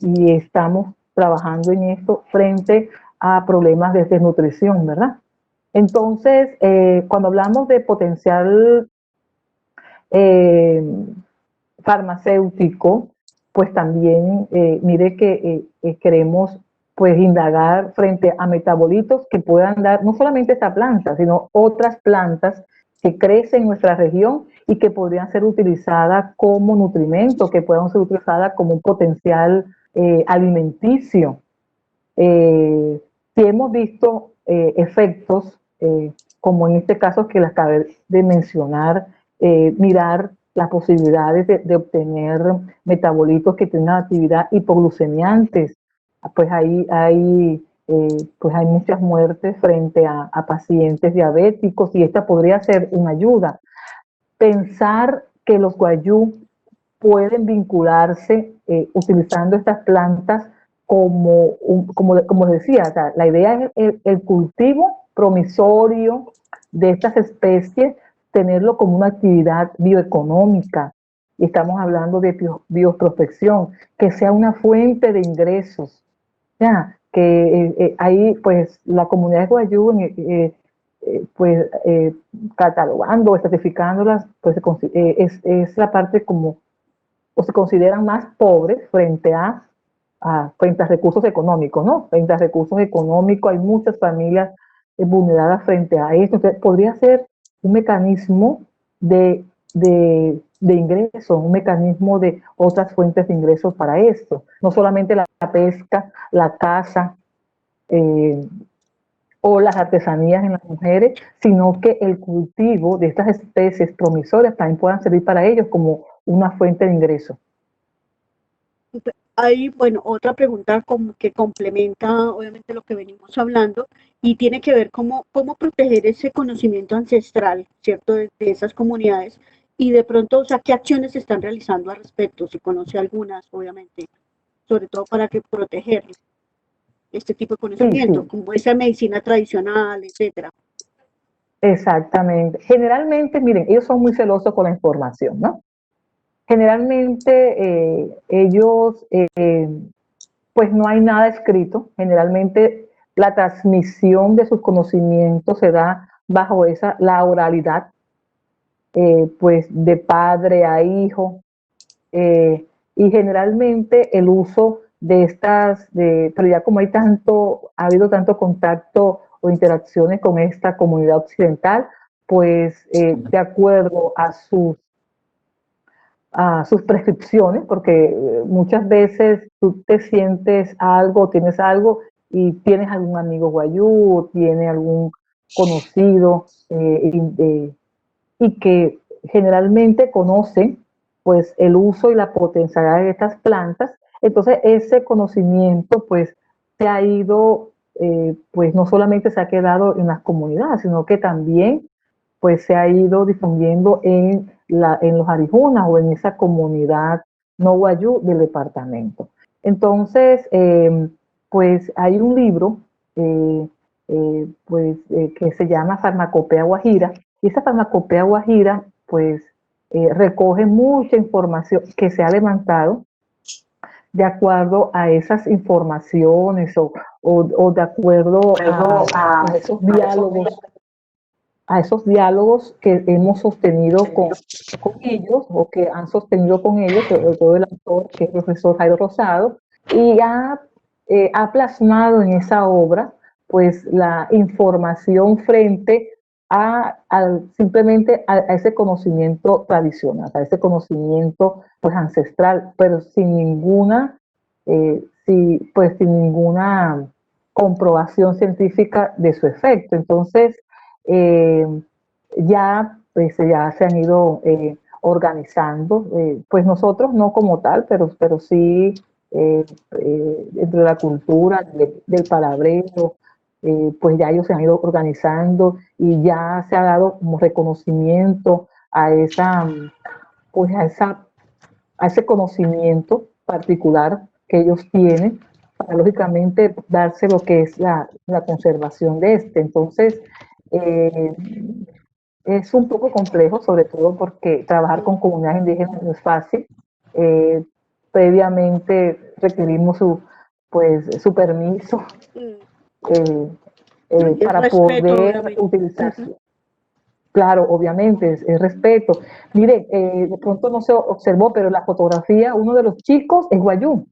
y estamos trabajando en esto frente a problemas de desnutrición, ¿verdad? Entonces, cuando hablamos de potencial farmacéutico, pues también mire que queremos pues indagar frente a metabolitos que puedan dar no solamente esta planta, sino otras plantas que crecen en nuestra región y que podrían ser utilizadas como nutrimento, que puedan ser utilizadas como un potencial alimenticio. Si hemos visto efectos, como en este caso que les acabé de mencionar, mirar las posibilidades de obtener metabolitos que tengan actividad hipoglucemiantes, pues pues hay muchas muertes frente a pacientes diabéticos y esta podría ser una ayuda. Pensar que los guayú pueden vincularse utilizando estas plantas como decía, o sea, la idea es el cultivo promisorio de estas especies, tenerlo como una actividad bioeconómica. Y estamos hablando de bioprospección, que sea una fuente de ingresos. Ya, que ahí pues la comunidad de guayú, pues catalogando, estratificándolas, pues es la parte como, o se consideran más pobres frente a recursos económicos, ¿no? Frente a recursos económicos, hay muchas familias vulneradas frente a esto. Entonces, podría ser un mecanismo de de ingresos, un mecanismo de otras fuentes de ingresos para esto. No solamente la pesca, la caza o las artesanías en las mujeres, sino que el cultivo de estas especies promisorias también puedan servir para ellos como una fuente de ingresos. Hay, bueno, otra pregunta que complementa obviamente lo que venimos hablando y tiene que ver cómo proteger ese conocimiento ancestral, ¿cierto?, de esas comunidades y de pronto, o sea, ¿qué acciones se están realizando al respecto? Si conoce algunas, obviamente, sobre todo para que proteger este tipo de conocimiento, Sí, como esa medicina tradicional, etcétera. exactamente. Generalmente, miren, ellos son muy celosos con la información, ¿no? Generalmente ellos, pues no hay nada escrito. Generalmente la transmisión de sus conocimientos se da bajo la oralidad, pues de padre a hijo, y generalmente el uso de pero ya como ha habido tanto contacto o interacciones con esta comunidad occidental, pues de acuerdo a sus prescripciones, porque muchas veces tú te sientes algo, tienes algo y tienes algún amigo guayú, tienes algún conocido y que generalmente conocen pues el uso y la potencialidad de estas plantas. Entonces ese conocimiento pues se ha ido, pues no solamente se ha quedado en las comunidades, sino que también pues se ha ido difundiendo en los arijunas o en esa comunidad no guayú del departamento. Entonces, pues hay un libro que se llama Farmacopea Guajira, y esa Farmacopea Guajira pues recoge mucha información que se ha levantado de acuerdo a esas informaciones o de acuerdo a esos diálogos, que hemos sostenido con ellos o que han sostenido con ellos, sobre todo el autor, que es el profesor Jairo Rosado, y ha plasmado en esa obra pues la información frente simplemente a ese conocimiento tradicional, a ese conocimiento pues ancestral, pero sin ninguna, sin ninguna comprobación científica de su efecto. Entonces, ya se han ido organizando, pues nosotros no como tal, pero sí dentro de la cultura, del palabreo, pues ya ellos se han ido organizando y ya se ha dado como reconocimiento a a ese conocimiento particular que ellos tienen para lógicamente darse lo que es la conservación de este. Entonces, es un poco complejo, sobre todo porque trabajar con comunidades indígenas no es fácil. Previamente requerimos su permiso para Respeto, poder obviamente. utilizar. Claro, obviamente, es respeto. Mire, de pronto no se observó, pero en la fotografía uno de los chicos es guayú.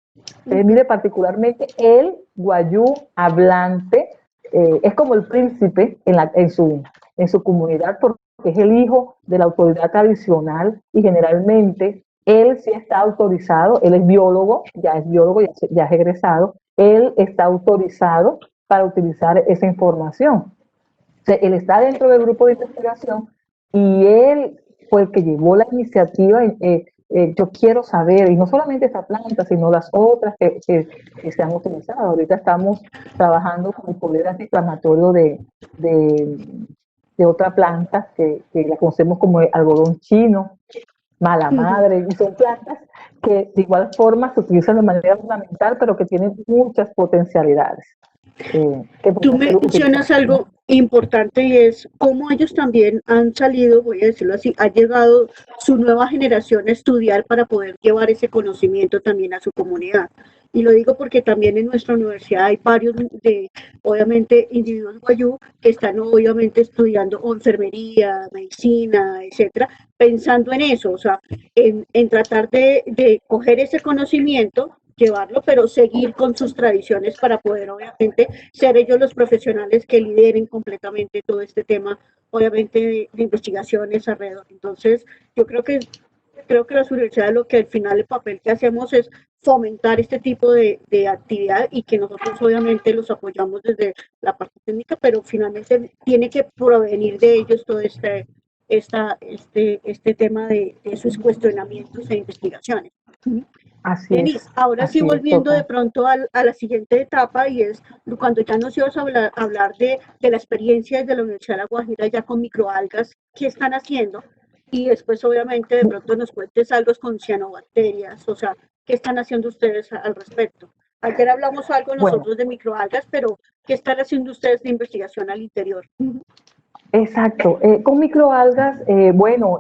Mire, particularmente el guayú hablante, es como el príncipe en su comunidad, porque es el hijo de la autoridad tradicional y generalmente él sí está autorizado, él es biólogo, ya es egresado, él está autorizado para utilizar esa información. O sea, él está dentro del grupo de investigación y él fue el que llevó la iniciativa. Yo quiero saber, y no solamente esta planta, sino las otras que se han utilizado. Ahorita estamos trabajando con el poder antiinflamatorio de otra planta que la conocemos como el algodón chino, mala madre, y son plantas que de igual forma se utilizan de manera ornamental, pero que tienen muchas potencialidades. Tú mencionas algo importante y es cómo ellos también han salido, voy a decirlo así, ha llegado su nueva generación a estudiar para poder llevar ese conocimiento también a su comunidad. Y lo digo porque también en nuestra universidad hay varios, obviamente, individuos guayú que están obviamente estudiando enfermería, medicina, etcétera, pensando en eso, o sea, en tratar de coger ese conocimiento, llevarlo, pero seguir con sus tradiciones para poder, obviamente, ser ellos los profesionales que lideren completamente todo este tema, obviamente, de investigaciones alrededor. Entonces, yo creo que Creo que las universidades lo que al final el papel que hacemos es fomentar este tipo de actividad y que nosotros obviamente los apoyamos desde la parte técnica, pero finalmente tiene que provenir de ellos todo este tema de sus cuestionamientos e investigaciones. Denise, ahora sí así es, volviendo de total. pronto a la siguiente etapa y es cuando ya nos ibas a hablar de la experiencia desde la Universidad de La Guajira ya con microalgas, ¿qué están haciendo? Y después obviamente de pronto nos cuentes algo con cianobacterias, o sea, ¿qué están haciendo ustedes al respecto? Ayer hablamos algo Bueno, nosotros de microalgas, pero ¿qué están haciendo ustedes de investigación al interior? exacto. Con microalgas, bueno,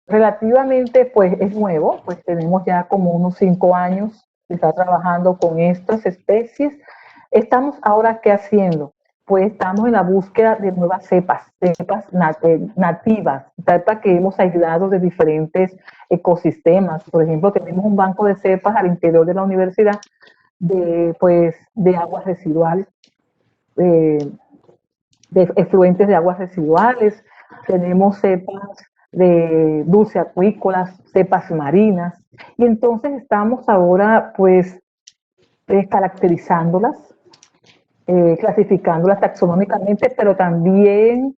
relativamente pues es nuevo, pues tenemos ya como unos 5 años de estar trabajando con estas especies. Estamos ahora, ¿qué haciendo? Pues estamos en la búsqueda de nuevas cepas nativas, cepas que hemos aislado de diferentes ecosistemas. Por ejemplo, tenemos un banco de cepas al interior de la universidad pues, de aguas residuales, eh, de efluentes de aguas residuales, tenemos cepas de dulce acuícolas, cepas marinas, y entonces estamos ahora pues caracterizándolas, clasificándolas taxonómicamente, pero también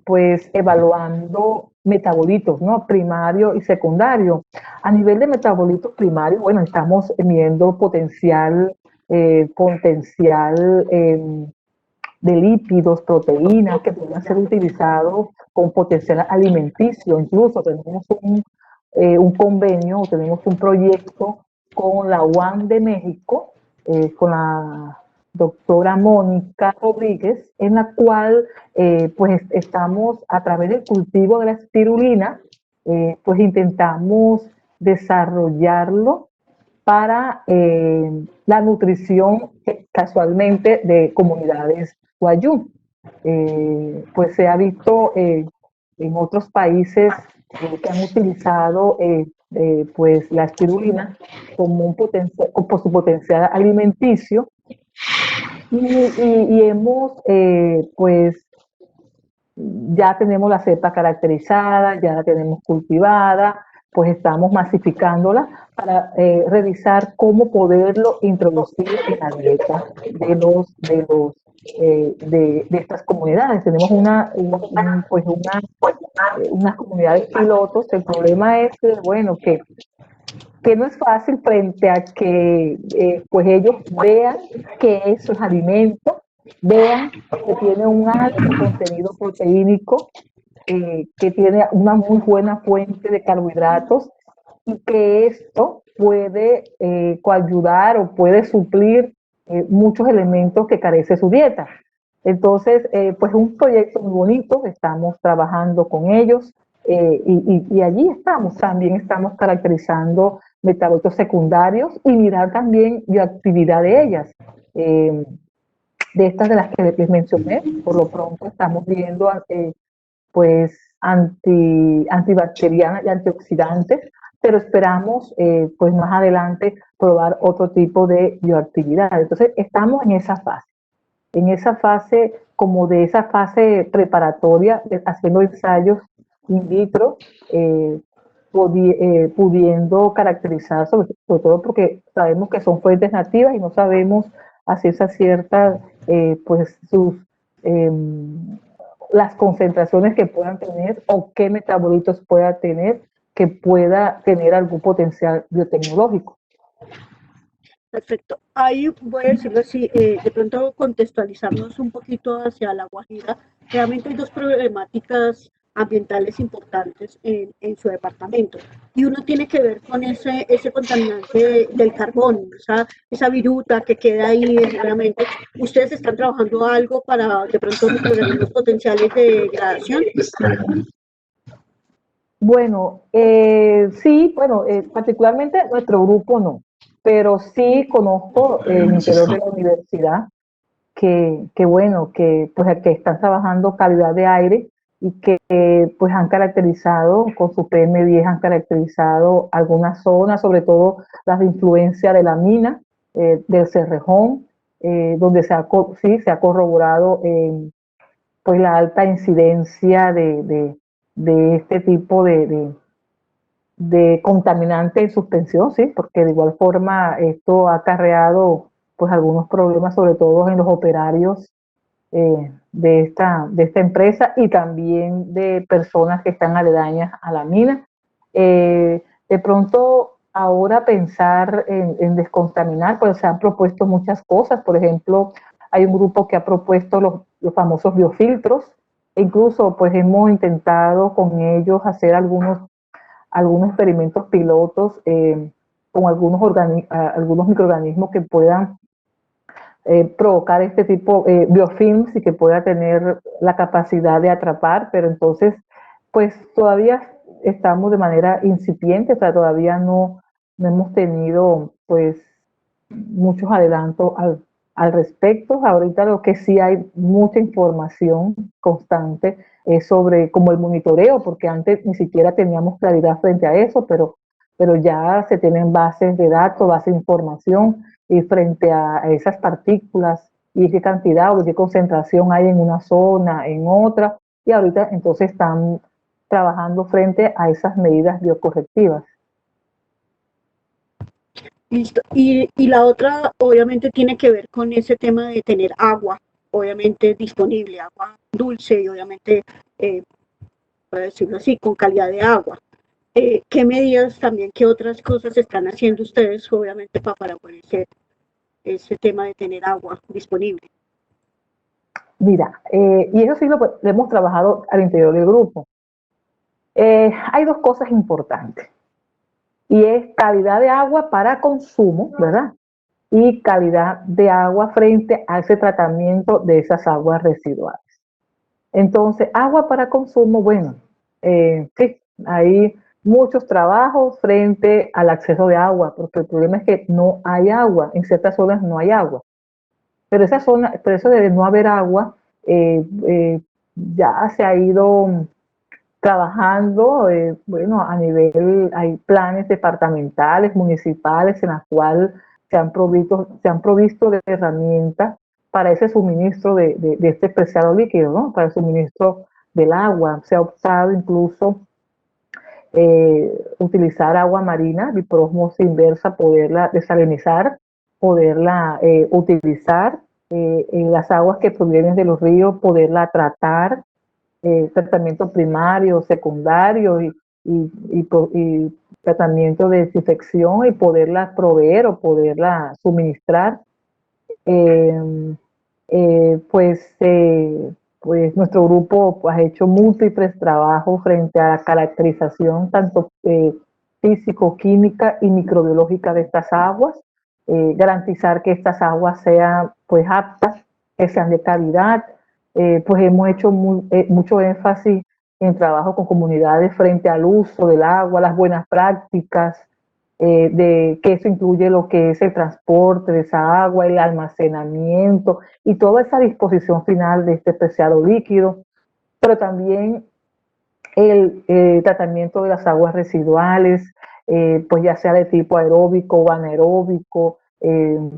pues evaluando metabolitos, ¿no? Primario y secundario. A nivel de metabolitos primarios, bueno, estamos viendo potencial de lípidos, proteínas que puedan ser utilizados con potencial alimenticio. Incluso tenemos un convenio, tenemos un proyecto con la UAM de México, con la doctora Mónica Rodríguez, en la cual pues estamos a través del cultivo de la espirulina, pues intentamos desarrollarlo para la nutrición casualmente de comunidades Wayuu. Pues se ha visto en otros países que han utilizado pues la espirulina como por su potencial alimenticio y hemos pues ya tenemos la cepa caracterizada, ya la tenemos cultivada, pues estamos masificándola para revisar cómo poderlo introducir en la dieta de estas comunidades. Tenemos unas comunidades pilotos. El problema es que, bueno, que no es fácil frente a que pues ellos vean que eso es alimento, vean que tiene un alto contenido proteínico, que tiene una muy buena fuente de carbohidratos y que esto puede coayudar o puede suplir muchos elementos que carece su dieta. Entonces, pues es un proyecto muy bonito, estamos trabajando con ellos y allí estamos, también estamos caracterizando metabolitos secundarios y mirar también la actividad de ellas. De estas de las que les mencioné, por lo pronto estamos viendo pues antibacterianas y antioxidantes, pero esperamos pues más adelante probar otro tipo de bioactividad. Entonces estamos en esa fase como de esa fase preparatoria, haciendo ensayos in vitro, pudiendo caracterizar, sobre todo porque sabemos que son fuentes nativas y no sabemos a ciencia cierta pues las concentraciones que puedan tener o qué metabolitos pueda tener que pueda tener algún potencial biotecnológico. Perfecto. Ahí voy a decirlo así, de pronto contextualizarnos un poquito hacia La Guajira. Realmente hay dos problemáticas ambientales importantes en su departamento. Y uno tiene que ver con ese contaminante del carbón, esa viruta que queda ahí, realmente. ¿Ustedes están trabajando algo para de pronto microorganismos potenciales de degradación? Bueno, sí, bueno, particularmente nuestro grupo no, pero sí conozco el interior de la universidad bueno, pues que están trabajando calidad de aire y que pues han caracterizado con su PM10, han caracterizado algunas zonas, sobre todo las de influencia de la mina, del Cerrejón, donde se ha corroborado pues la alta incidencia de este tipo de contaminante en suspensión, sí, porque de igual forma esto ha acarreado pues algunos problemas, sobre todo en los operarios de esta empresa y también de personas que están aledañas a la mina. De pronto, ahora pensar en descontaminar, pues se han propuesto muchas cosas. Por ejemplo, hay un grupo que ha propuesto los famosos biofiltros, e incluso pues hemos intentado con ellos hacer algunos experimentos pilotos con algunos microorganismos que puedan provocar este tipo de biofilms y que pueda tener la capacidad de atrapar, pero entonces pues todavía estamos de manera incipiente, o sea, todavía no hemos tenido pues muchos adelantos al respecto. Ahorita lo que sí hay mucha información constante es sobre como el monitoreo, porque antes ni siquiera teníamos claridad frente a eso, pero ya se tienen bases de datos, bases de información y frente a esas partículas y qué cantidad o qué concentración hay en una zona, en otra, y ahorita entonces están trabajando frente a esas medidas biocorrectivas. Listo. Y la otra, obviamente, tiene que ver con ese tema de tener agua, obviamente disponible, agua dulce y obviamente, para decirlo así, con calidad de agua. ¿Qué medidas también, qué otras cosas están haciendo ustedes, obviamente, para favorecer ese tema de tener agua disponible? Mira, y eso sí lo hemos trabajado al interior del grupo. Hay dos cosas importantes, y es calidad de agua para consumo, ¿verdad? Y calidad de agua frente a ese tratamiento de esas aguas residuales. Entonces, agua para consumo, bueno, sí, hay muchos trabajos frente al acceso de agua, porque el problema es que no hay agua, en ciertas zonas no hay agua. Pero pero eso de no haber agua, ya se ha ido trabajando, bueno, a nivel, hay planes departamentales, municipales, en las cuales se han provisto de herramientas para ese suministro de este preciado líquido, ¿no? Para el suministro del agua. Se ha optado incluso utilizar agua marina, biprosmosis inversa, poderla desalinizar, poderla utilizar en las aguas que provienen de los ríos, poderla tratar, tratamiento primario, secundario y tratamiento de desinfección y poderla proveer o poderla suministrar. Pues nuestro grupo pues, ha hecho múltiples trabajos frente a la caracterización tanto físico, química y microbiológica de estas aguas, garantizar que estas aguas sean pues aptas, que sean de calidad. Pues hemos hecho mucho énfasis en trabajo con comunidades frente al uso del agua, las buenas prácticas, de que eso incluye lo que es el transporte de esa agua, el almacenamiento y toda esa disposición final de este preciado líquido, pero también el tratamiento de las aguas residuales, pues ya sea de tipo aeróbico o anaeróbico.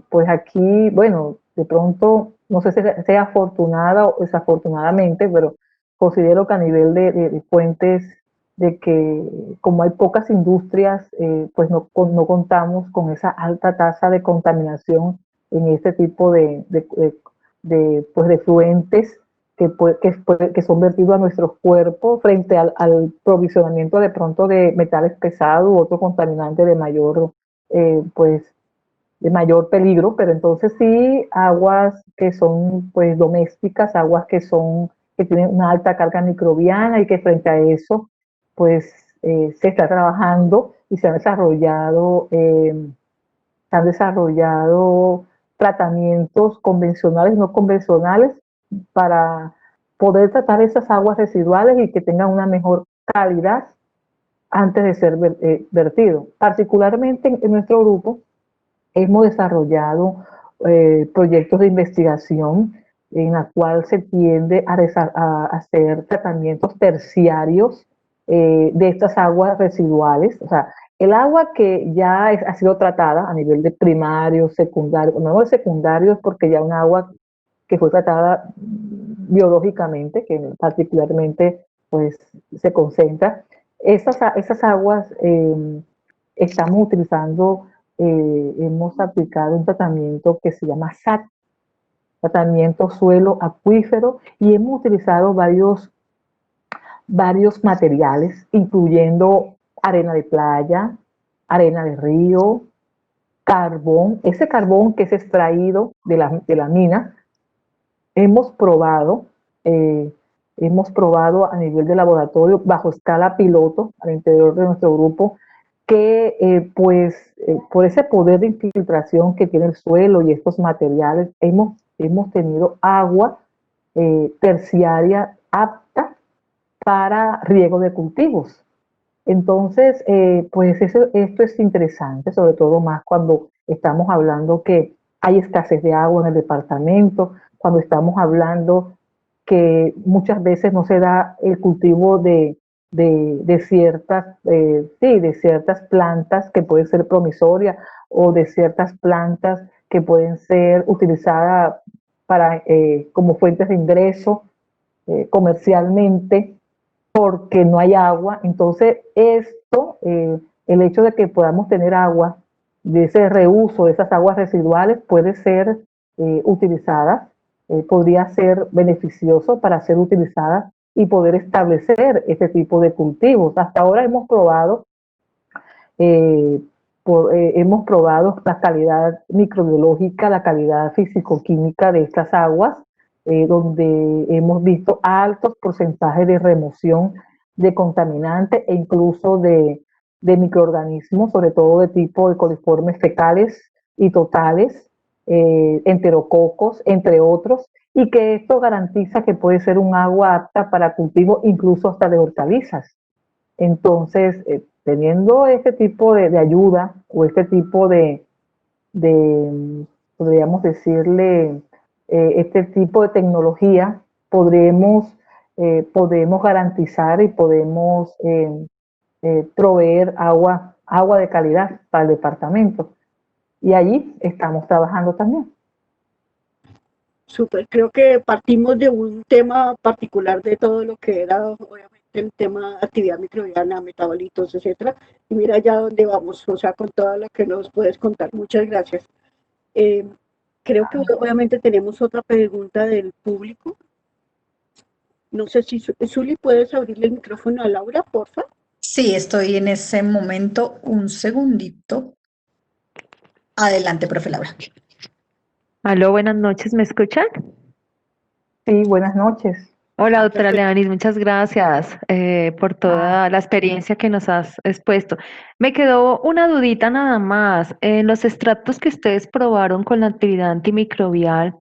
Pues aquí, bueno, de pronto, no sé si sea afortunada o desafortunadamente, pero considero que a nivel de fuentes de que como hay pocas industrias, pues no contamos con esa alta tasa de contaminación en este tipo pues de fluentes que son vertidos a nuestros cuerpos frente al provisionamiento de pronto de metales pesados u otro contaminante de mayor, pues, de mayor peligro, pero entonces sí aguas que son pues domésticas, aguas que tienen una alta carga microbiana y que frente a eso pues se está trabajando y se han desarrollado tratamientos convencionales y no convencionales para poder tratar esas aguas residuales y que tengan una mejor calidad antes de ser vertido. Particularmente en nuestro grupo hemos desarrollado proyectos de investigación en la cual se tiende a hacer tratamientos terciarios de estas aguas residuales. O sea, el agua que ya ha sido tratada a nivel de primario, secundario, no de secundarios porque ya un agua que fue tratada biológicamente, que particularmente pues se concentra, esas aguas estamos utilizando, hemos aplicado un tratamiento que se llama SAT, tratamiento suelo acuífero, y hemos utilizado varios materiales, incluyendo arena de playa, arena de río, carbón. Ese carbón que es extraído de la mina, hemos probado a nivel de laboratorio, bajo escala piloto, al interior de nuestro grupo, que por ese poder de infiltración que tiene el suelo y estos materiales, hemos tenido agua terciaria apta para riego de cultivos. Entonces, pues esto es interesante, sobre todo más cuando estamos hablando que hay escasez de agua en el departamento, cuando estamos hablando que muchas veces no se da el cultivo de ciertas plantas que pueden ser promisorias, o de ciertas plantas que pueden ser utilizadas como fuentes de ingreso comercialmente, porque no hay agua. Entonces el hecho de que podamos tener agua, de ese reuso de esas aguas residuales, puede ser utilizada, podría ser beneficioso para ser utilizada y poder establecer este tipo de cultivos. Hasta ahora hemos probado la calidad microbiológica, la calidad físico-química de estas aguas, donde hemos visto altos porcentajes de remoción de contaminantes e incluso de microorganismos, sobre todo de tipo de coliformes fecales y totales, enterococos, entre otros, y que esto garantiza que puede ser un agua apta para cultivo, incluso hasta de hortalizas. Entonces, teniendo este tipo de ayuda, o este tipo podríamos decirle, este tipo de tecnología, podemos garantizar y podemos proveer agua de calidad para el departamento. Y allí estamos trabajando también. Súper, creo que partimos de un tema particular de todo lo que era, obviamente, el tema de actividad microbiana, metabolitos, etcétera, y mira ya dónde vamos, o sea, con todo lo que nos puedes contar. Muchas gracias. Creo que obviamente tenemos otra pregunta del público. No sé si, Zuli, ¿puedes abrirle el micrófono a Laura, porfa? Sí, estoy en ese momento. Un segundito. Adelante, profe Laura. Aló, buenas noches, ¿me escuchan? Sí, buenas noches. Hola, doctora Leanis, muchas gracias por toda la experiencia que nos has expuesto. Me quedó una dudita nada más. En los extractos que ustedes probaron con la actividad antimicrobial,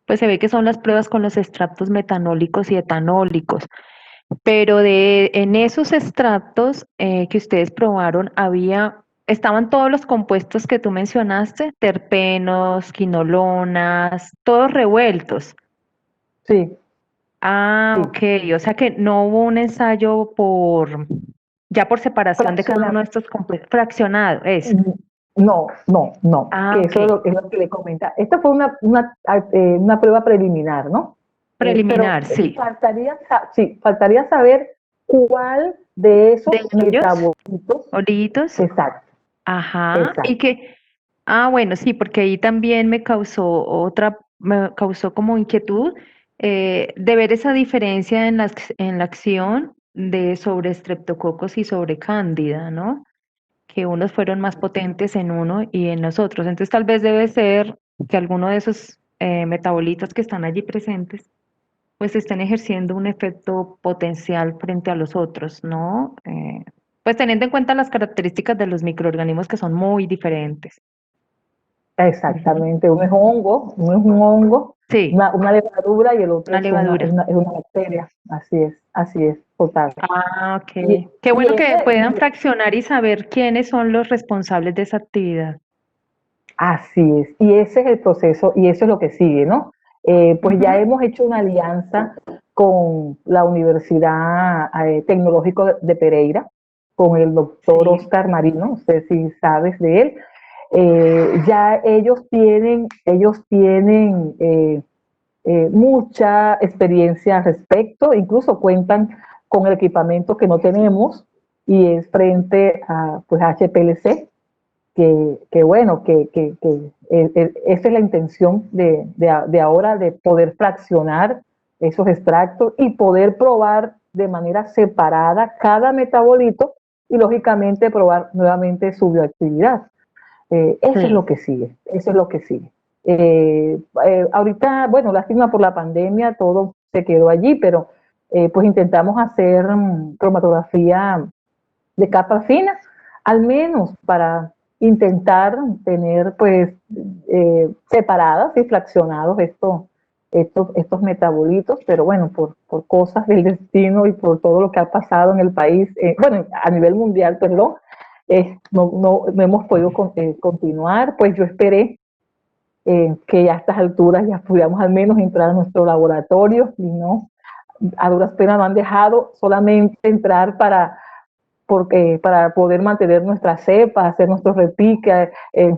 pues se ve que son las pruebas con los extractos metanólicos y etanólicos, pero en esos extractos que ustedes probaron estaban todos los compuestos que tú mencionaste, terpenos, quinolonas, todos revueltos. Sí. Ah, sí. ok, o sea que no hubo un ensayo ya por separación de cada uno de estos compuestos, fraccionado, eso. No, Ah, que ok. eso es lo que le comenta. Esta fue una prueba preliminar, ¿no? Preliminar, sí. Faltaría saber cuál de esos ¿De ellos? metabolitos. ¿Oritos? Exacto. Ajá, bueno, sí, porque ahí también me causó como inquietud de ver esa diferencia en la acción sobre estreptococos y sobre cándida, ¿no? Que unos fueron más potentes en uno y en los otros. Entonces tal vez debe ser que alguno de esos metabolitos que están allí presentes pues estén ejerciendo un efecto potencial frente a los otros, ¿no? Pues teniendo en cuenta las características de los microorganismos que son muy diferentes. Exactamente, uno es un hongo, Sí, una levadura, y el otro una levadura. es una bacteria. Así es, total. Ah, ok. Y, Qué y bueno que ese- puedan fraccionar y saber quiénes son los responsables de esa actividad. Así es, y ese es el proceso, y eso es lo que sigue, ¿no? Pues ya hemos hecho una alianza con la Universidad Tecnológica de Pereira, con el doctor Sí. Oscar Marino, no sé si sabes de él. Ya ellos tienen mucha experiencia al respecto, incluso cuentan con el equipamiento que no tenemos, y es frente a pues, HPLC, que bueno, esa es la intención de ahora, de poder fraccionar esos extractos y poder probar de manera separada cada metabolito y lógicamente probar nuevamente su bioactividad. Eso es lo que sigue, eso es lo que sigue. Ahorita, bueno, lástima por la pandemia, todo se quedó allí, pero pues intentamos hacer cromatografía de capa fina, al menos para intentar tener pues separadas y fraccionados estos metabolitos, pero bueno, por cosas del destino y por todo lo que ha pasado en el país, bueno, a nivel mundial, perdón, no hemos podido continuar. Pues yo esperé que a estas alturas ya pudiéramos al menos entrar a nuestro laboratorio y no, a duras penas nos han dejado solamente entrar para poder mantener nuestras cepas, hacer nuestros repiques,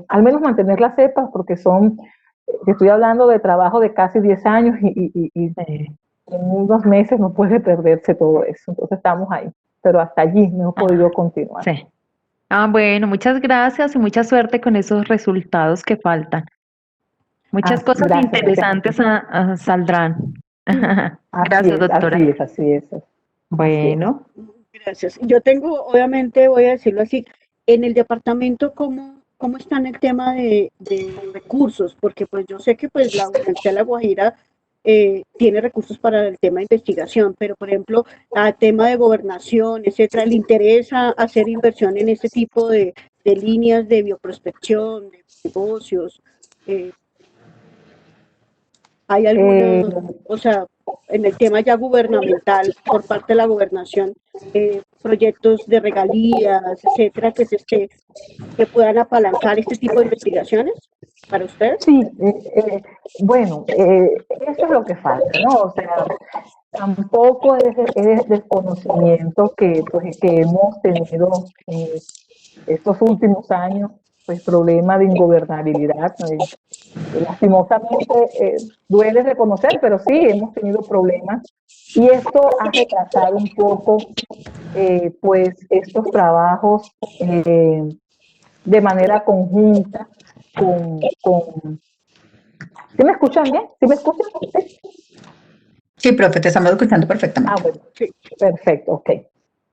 al menos mantener las cepas, porque estoy hablando de trabajo de casi 10 años y en unos meses no puede perderse todo eso. Entonces estamos ahí, pero hasta allí no hemos podido continuar. Sí. Bueno, muchas gracias y mucha suerte con esos resultados que faltan. Muchas cosas interesantes saldrán. Gracias, doctora. Así es. Bueno. Gracias. Yo tengo, obviamente, voy a decirlo así, en el departamento, ¿cómo está en el tema de recursos? Porque pues yo sé que pues la Universidad de La Guajira tiene recursos para el tema de investigación, pero por ejemplo, a tema de gobernación, etcétera, ¿le interesa hacer inversión en este tipo de líneas de bioprospección, de negocios? ¿Hay alguna, o sea, en el tema ya gubernamental, por parte de la gobernación, proyectos de regalías, etcétera, que puedan apalancar este tipo de investigaciones para usted? Sí, bueno, eso es lo que falta, ¿no? O sea, tampoco es desconocimiento pues, que hemos tenido estos últimos años, pues problemas de ingobernabilidad. Lastimosamente duele reconocer, pero sí hemos tenido problemas y esto ha retrasado un poco pues estos trabajos de manera conjunta con... ¿Sí me escuchan bien? ¿Sí me escuchan? Sí, profe, te estamos escuchando perfectamente. Bueno, sí, perfecto, ok.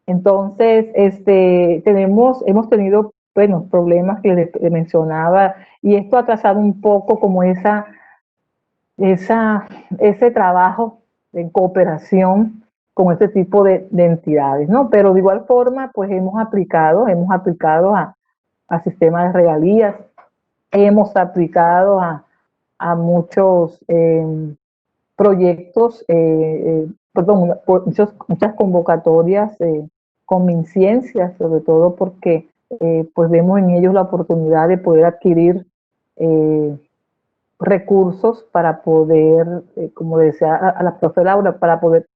Entonces, hemos tenido, bueno, problemas que le mencionaba, y esto ha atrasado un poco como ese trabajo en cooperación con este tipo de entidades, ¿no? Pero de igual forma, pues hemos aplicado a sistemas de regalías, hemos aplicado a muchos proyectos, perdón, muchas convocatorias con MinCiencias, sobre todo porque pues vemos en ellos la oportunidad de poder adquirir recursos para poder, como decía a la profe Laura, para poder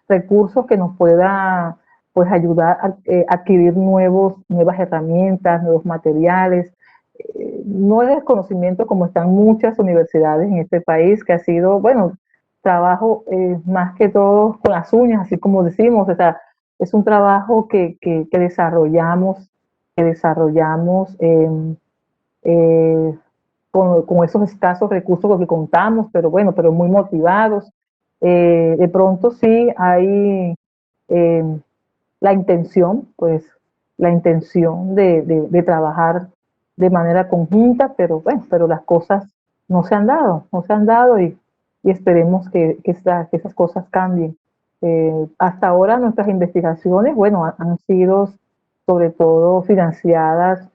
recursos que nos pueda pues ayudar a adquirir nuevas herramientas, nuevos materiales. No es desconocimiento, como están muchas universidades en este país, que ha sido, bueno, trabajo más que todo con las uñas, así como decimos, o sea, es un trabajo que desarrollamos con esos escasos recursos con que contamos, pero bueno, pero muy motivados. De pronto sí hay la intención, pues, la intención de trabajar de manera conjunta, pero bueno, pero las cosas no se han dado y esperemos que esas cosas cambien. Hasta ahora nuestras investigaciones, bueno, han sido sobre todo financiadas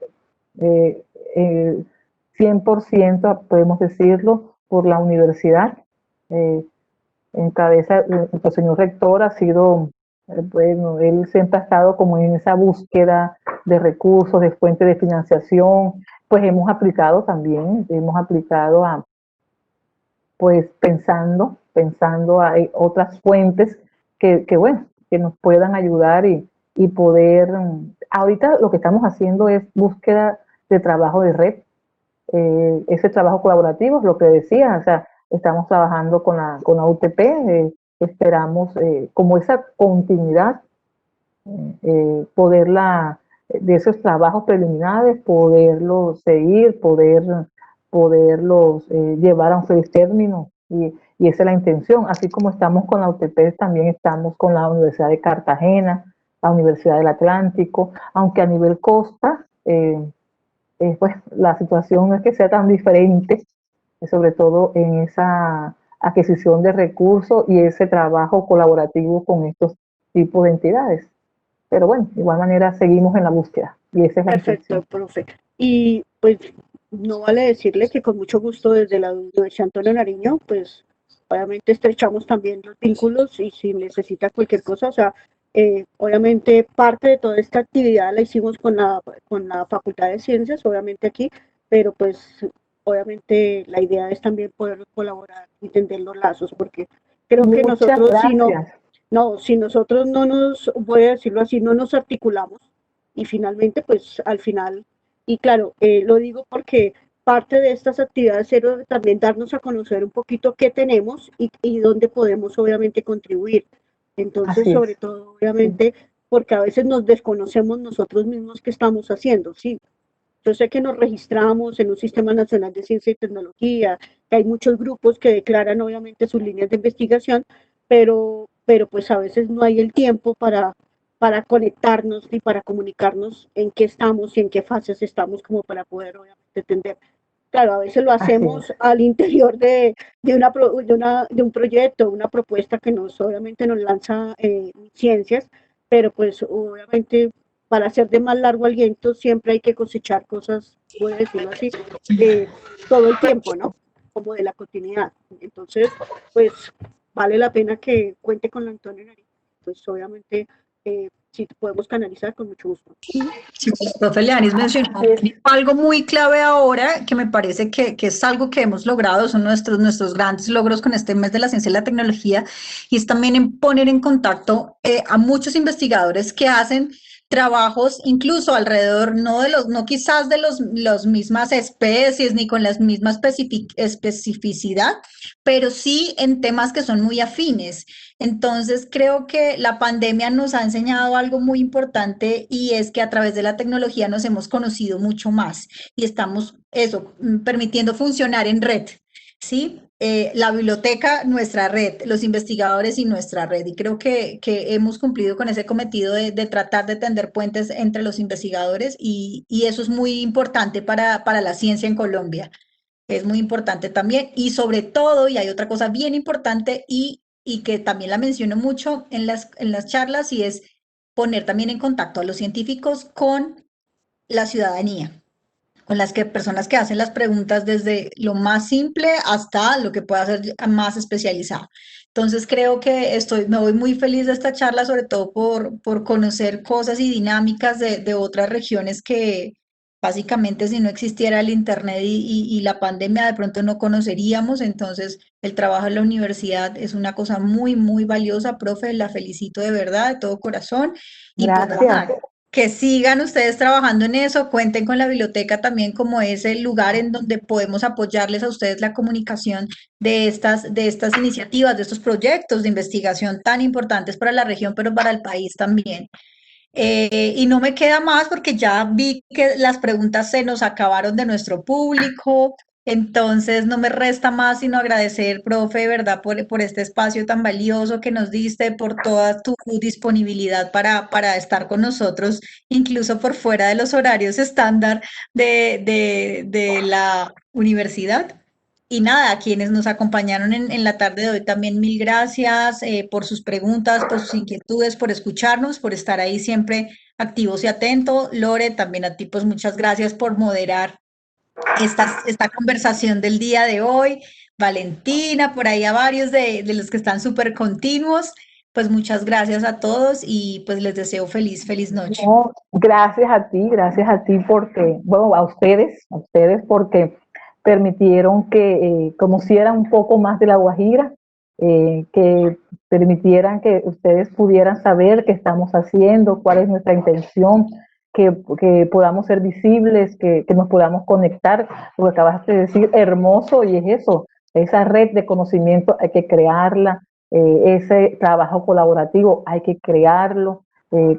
100%, podemos decirlo, por la universidad. En cabeza, nuestro señor rector ha sido, bueno, él siempre ha estado como en esa búsqueda de recursos, de fuentes de financiación. Pues hemos aplicado pues pensando hay otras fuentes bueno, que nos puedan ayudar y poder, ahorita lo que estamos haciendo es búsqueda de trabajo de red, ese trabajo colaborativo es lo que decía, o sea, estamos trabajando con la UTP, esperamos como esa continuidad de esos trabajos preliminares, poderlos seguir, poderlos llevar a un feliz término, y esa es la intención. Así como estamos con la UTP, también estamos con la Universidad de Cartagena, la Universidad del Atlántico, aunque a nivel costa, pues la situación no es que sea tan diferente, sobre todo en esa adquisición de recursos y ese trabajo colaborativo con estos tipos de entidades. Pero bueno, de igual manera seguimos en la búsqueda y esa es la Perfecto, intención. profe. Y pues no vale decirle que con mucho gusto desde la Universidad Antonio Nariño, pues obviamente estrechamos también los vínculos y si necesita cualquier cosa, o sea, obviamente parte de toda esta actividad la hicimos con la Facultad de Ciencias, obviamente aquí, pero pues obviamente la idea es también poder colaborar y tender los lazos, porque creo que Muchas nosotros gracias. si nosotros no nos, voy a decirlo así, no nos articulamos y finalmente, pues al final, y claro, lo digo porque parte de estas actividades era también darnos a conocer un poquito qué tenemos y dónde podemos obviamente contribuir. Entonces, Así es. sobre todo, obviamente, porque a veces nos desconocemos nosotros mismos qué estamos haciendo, ¿sí? Yo sé que nos registramos en un Sistema Nacional de Ciencia y Tecnología, que hay muchos grupos que declaran obviamente sus líneas de investigación, pero pues a veces no hay el tiempo para conectarnos y para comunicarnos en qué estamos y en qué fases estamos como para poder obviamente entender. Claro, a veces lo Así es. hacemos al interior de un proyecto, una propuesta que obviamente nos lanza ciencias, pero pues obviamente para hacer de más largo aliento siempre hay que cosechar cosas, voy a decirlo así, eh, todo el tiempo, ¿no? Como de la continuidad. Entonces, pues vale la pena que cuente con la Antonio Nariz. Pues obviamente, si podemos canalizar con mucho gusto. Sí, el profe Leanis mencionó algo muy clave ahora, que me parece que es algo que hemos logrado, son nuestros grandes logros con este mes de la ciencia y la tecnología, y es también en poner en contacto a muchos investigadores que hacen trabajos incluso alrededor, no quizás de los mismas especies ni con la misma especificidad, pero sí en temas que son muy afines. Entonces, creo que la pandemia nos ha enseñado algo muy importante y es que a través de la tecnología nos hemos conocido mucho más y estamos, eso, permitiendo funcionar en red, ¿sí? La biblioteca, nuestra red, los investigadores y nuestra red. Y creo que hemos cumplido con ese cometido de tratar de tender puentes entre los investigadores y eso es muy importante para la ciencia en Colombia. Es muy importante también y sobre todo, y hay otra cosa bien importante y que también la menciono mucho en las charlas y es poner también en contacto a los científicos con la ciudadanía, con las personas que hacen las preguntas desde lo más simple hasta lo que pueda ser más especializado. Entonces creo que me voy muy feliz de esta charla, sobre todo por conocer cosas y dinámicas de otras regiones que básicamente si no existiera el Internet y la pandemia de pronto no conoceríamos. Entonces el trabajo en la universidad es una cosa muy, muy valiosa, profe, la felicito de verdad, de todo corazón. Y pues Gracias. nada, que sigan ustedes trabajando en eso, cuenten con la biblioteca también como ese lugar en donde podemos apoyarles a ustedes la comunicación de estas iniciativas, de estos proyectos de investigación tan importantes para la región, pero para el país también. Y no me queda más porque ya vi que las preguntas se nos acabaron de nuestro público, entonces no me resta más sino agradecer, profe, de verdad, por este espacio tan valioso que nos diste, por toda tu disponibilidad para estar con nosotros, incluso por fuera de los horarios estándar de la universidad. Y nada, a quienes nos acompañaron en la tarde de hoy también mil gracias por sus preguntas, por sus inquietudes, por escucharnos, por estar ahí siempre activos y atentos. Lore, también a ti pues muchas gracias por moderar esta conversación del día de hoy. Valentina, por ahí a varios de los que están súper continuos. Pues muchas gracias a todos y pues les deseo feliz noche. No, gracias a ti porque, bueno, a ustedes porque permitieron que conocieran un poco más de La Guajira, que permitieran que ustedes pudieran saber qué estamos haciendo, cuál es nuestra intención, que podamos ser visibles, que nos podamos conectar. Lo que acabas de decir, hermoso, y es eso, esa red de conocimiento hay que crearla, ese trabajo colaborativo hay que crearlo.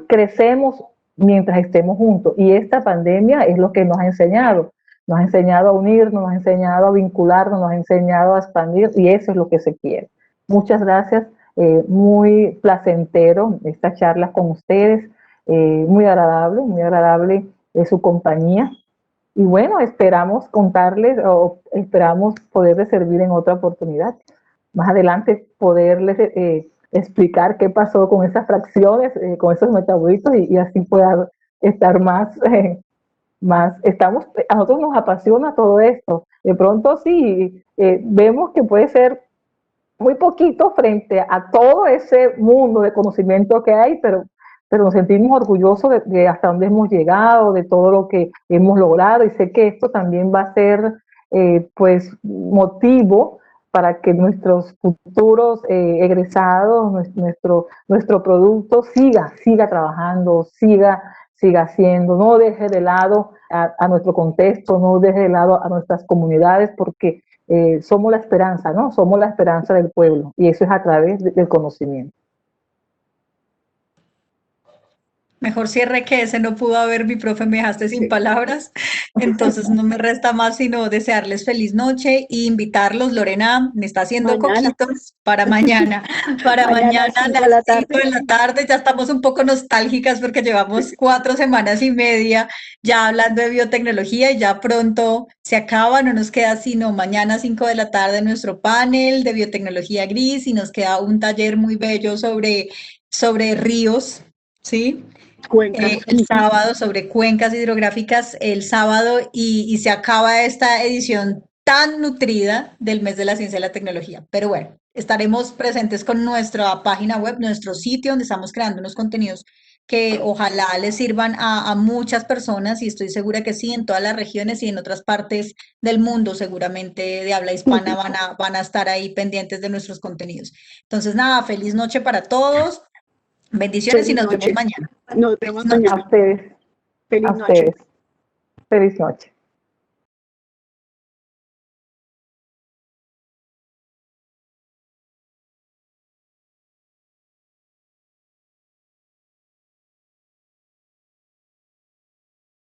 crecemos mientras estemos juntos. Y esta pandemia es lo que nos ha enseñado a unirnos, nos ha enseñado a vincularnos, nos ha enseñado a expandir, y eso es lo que se quiere. Muchas gracias, muy placentero esta charla con ustedes, muy agradable su compañía. Y bueno, esperamos contarles o esperamos poderles servir en otra oportunidad. Más adelante poderles explicar qué pasó con esas fracciones, con esos metabolitos, y así pueda estar más, a nosotros nos apasiona todo esto. De pronto sí, vemos que puede ser muy poquito frente a todo ese mundo de conocimiento que hay, pero nos sentimos orgullosos de hasta dónde hemos llegado, de todo lo que hemos logrado, y sé que esto también va a ser pues motivo para que nuestros futuros egresados, nuestro producto siga trabajando, siga haciendo, no deje de lado a nuestro contexto, no deje de lado a nuestras comunidades, porque somos la esperanza, ¿no? Somos la esperanza del pueblo, y eso es a través del conocimiento. Mejor cierre que ese no pudo haber, mi profe, me dejaste sin palabras. Entonces no me resta más sino desearles feliz noche e invitarlos. Lorena me está haciendo coquitos para mañana. Para mañana a las 5 de la tarde. Ya estamos un poco nostálgicas porque llevamos 4 semanas y media ya hablando de biotecnología, y ya pronto se acaba. No nos queda sino mañana a 5 de la tarde nuestro panel de biotecnología gris, y nos queda un taller muy bello sobre ríos, ¿sí? El sábado, sobre cuencas hidrográficas el sábado, y se acaba esta edición tan nutrida del mes de la ciencia y la tecnología. Pero bueno, estaremos presentes con nuestra página web, nuestro sitio, donde estamos creando unos contenidos que ojalá les sirvan a muchas personas, y estoy segura que sí, en todas las regiones y en otras partes del mundo, seguramente de habla hispana, van a estar ahí pendientes de nuestros contenidos. Entonces, nada, feliz noche para todos. Bendiciones y nos vemos mañana. Nos vemos mañana. A ustedes. Feliz noche. Feliz noche.